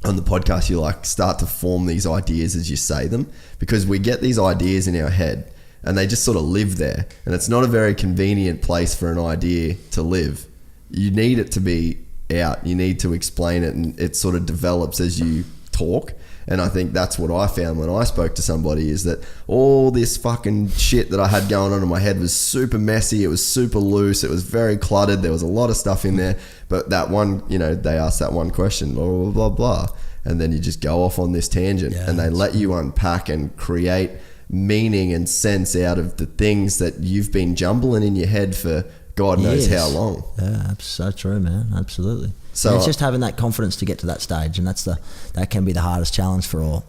on the podcast, you like start to form these ideas as you say them, because we get these ideas in our head and they just sort of live there. And it's not a very convenient place for an idea to live. You need it to be out. You need to explain it, and it sort of develops as you talk. And I think that's what I found when I spoke to somebody, is that all this fucking shit that I had going on in my head was super messy. It was super loose. It was very cluttered. There was a lot of stuff in there. But that one, they asked that one question, blah, blah, blah, blah. And then you just go off on this tangent, and they let you unpack and create meaning and sense out of the things that you've been jumbling in your head for God knows how long. Yeah, that's so true, man. Absolutely. So it's just having that confidence to get to that stage, and that can be the hardest challenge for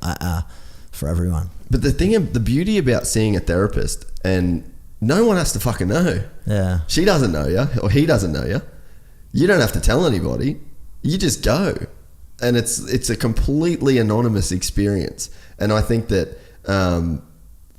everyone. But the beauty about seeing a therapist, and no one has to fucking know. Yeah. She doesn't know you, or he doesn't know you. You don't have to tell anybody. You just go, and it's a completely anonymous experience. And I think that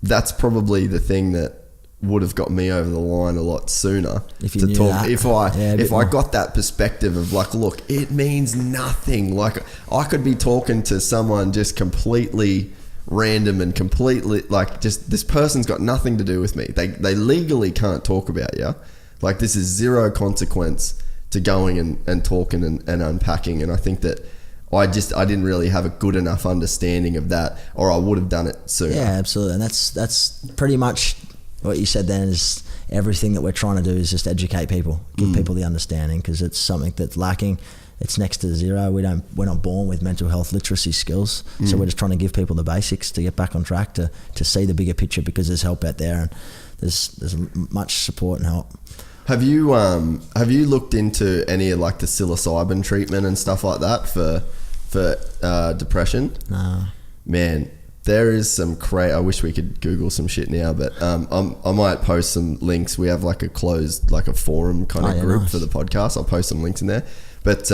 that's probably the thing that would have got me over the line a lot sooner if you knew that. If I got that perspective of like, look, it means nothing. Like, I could be talking to someone just completely random and completely like, just this person's got nothing to do with me. They legally can't talk about you. Like, this is zero consequence to going and talking and unpacking. And I think that I didn't really have a good enough understanding of that, or I would have done it sooner. Yeah, absolutely. And that's pretty much what you said then. Is everything that we're trying to do is just educate people, give people the understanding, because it's something that's lacking. It's next to zero. We're not born with mental health literacy skills, so we're just trying to give people the basics to get back on track, to see the bigger picture, because there's help out there, and there's much support and help. Have you looked into any of like the psilocybin treatment and stuff like that for depression? No. Man, there is some I wish we could Google some shit now, but I might post some links. We have like a closed, like a forum kind of group for the podcast. I'll post some links in there. But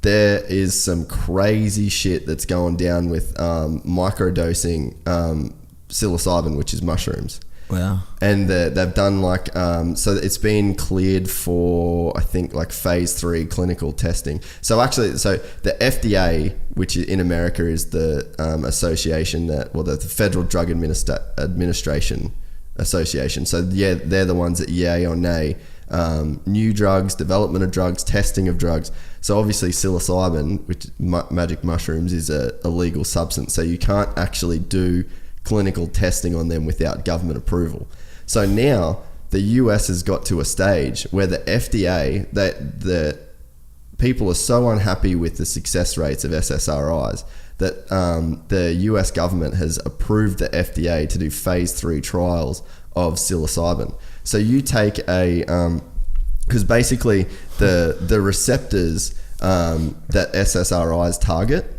there is some crazy shit that's going down with microdosing psilocybin, which is mushrooms. Wow. And they've done like, so it's been cleared for, I think, like phase 3 clinical testing. So actually, so the FDA, which in America is the association that, well, the Federal Drug Administration Association. So yeah, they're the ones that yay or nay new drugs, development of drugs, testing of drugs. So obviously psilocybin, which magic mushrooms, is a illegal substance. So you can't actually do clinical testing on them without government approval. So now the US has got to a stage where the FDA, the people are so unhappy with the success rates of SSRIs that the US government has approved the FDA to do phase 3 trials of psilocybin. So you take because basically the receptors that SSRIs target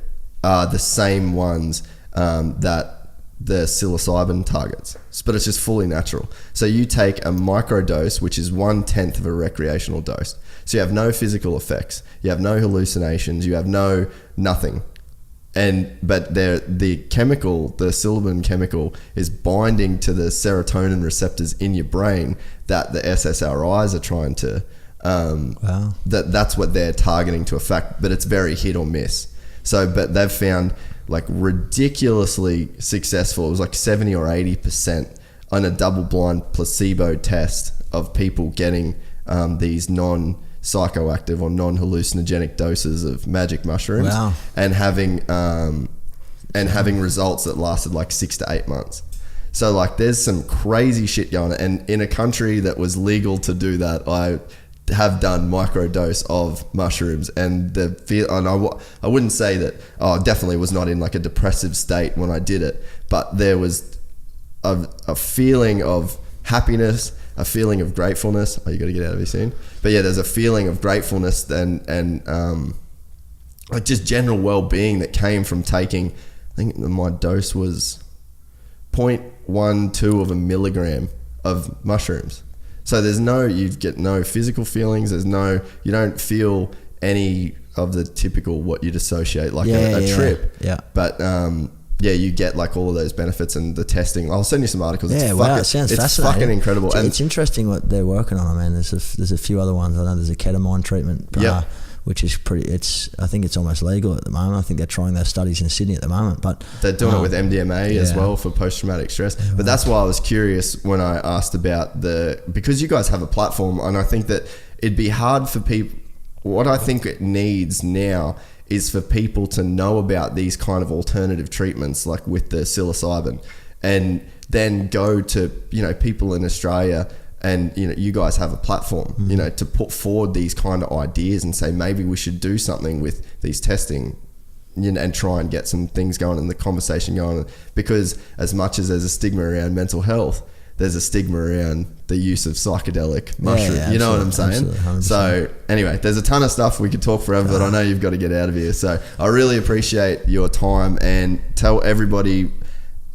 are the same ones that the psilocybin targets, but it's just fully natural. So you take a microdose, which is 1/10 of a recreational dose. So you have no physical effects, you have no hallucinations, you have nothing. But the chemical, the psilocybin chemical, is binding to the serotonin receptors in your brain that the SSRIs are trying to. Wow. That's what they're targeting to affect, but it's very hit or miss. So, but they've found like ridiculously successful. It was like 70 or 80% on a double-blind placebo test of people getting these non-psychoactive or non-hallucinogenic doses of magic mushrooms. Wow. And having results that lasted like 6 to 8 months. So like there's some crazy shit going on. And in a country that was legal to do that, I have done microdose of mushrooms, and I wouldn't say that I definitely was not in like a depressive state when I did it, but there was a feeling of happiness, a feeling of gratefulness. Oh, you got to get out of here soon. But yeah, there's a feeling of gratefulness and like just general well-being that came from taking, I think my dose was 0.12 of a milligram of mushrooms. So you get no physical feelings. You don't feel any of the typical what you'd associate like a trip. Yeah. But you get like all of those benefits and the testing. I'll send you some articles. Yeah, it sounds fascinating. It's fucking incredible. It's interesting what they're working on. I mean, there's a few other ones. I know there's a ketamine treatment. Which is I think it's almost legal at the moment. I think they're trying those studies in Sydney at the moment, but they're doing it with MDMA as well for post-traumatic stress. Yeah, but that's why I was curious when I asked about because you guys have a platform, and I think that it'd be hard for people. What I think it needs now is for people to know about these kind of alternative treatments, like with the psilocybin, and then go to, people in Australia. And you guys have a platform, to put forward these kind of ideas and say maybe we should do something with these testing, and try and get some things going and the conversation going. Because as much as there's a stigma around mental health, there's a stigma around the use of psychedelic mushrooms. Yeah, you know what I'm saying? 100%. So anyway, there's a ton of stuff we could talk forever, but I know you've got to get out of here. So I really appreciate your time, and tell everybody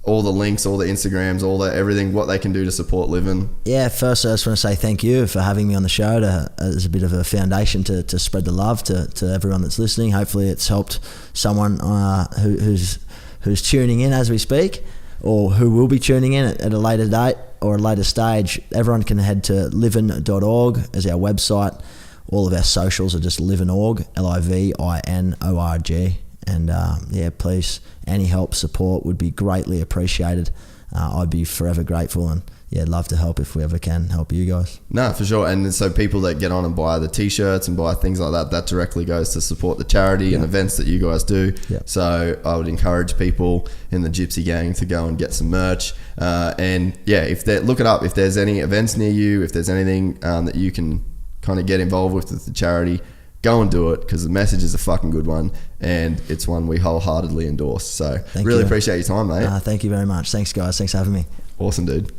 all the links, all the Instagrams, all the everything, what they can do to support LIVIN. Yeah, first I just want to say thank you for having me on the show as a bit of a foundation to spread the love to everyone that's listening. Hopefully it's helped someone who's tuning in as we speak, or who will be tuning in at a later date or a later stage. Everyone can head to livin.org as our website. All of our socials are just livin.org, LIVINORG. And please, any help, support would be greatly appreciated. I'd be forever grateful, and love to help if we ever can help you guys. No, for sure. And so people that get on and buy the t-shirts and buy things like that directly goes to support the charity and events that you guys do. So I would encourage people in the Gypsy Gang to go and get some merch. If they look it up, if there's any events near you, if there's anything that you can kind of get involved with the charity, go and do it, because the message is a fucking good one, and it's one we wholeheartedly endorse. So really appreciate your time, mate. Thank you very much. Thanks, guys. Thanks for having me. Awesome, dude.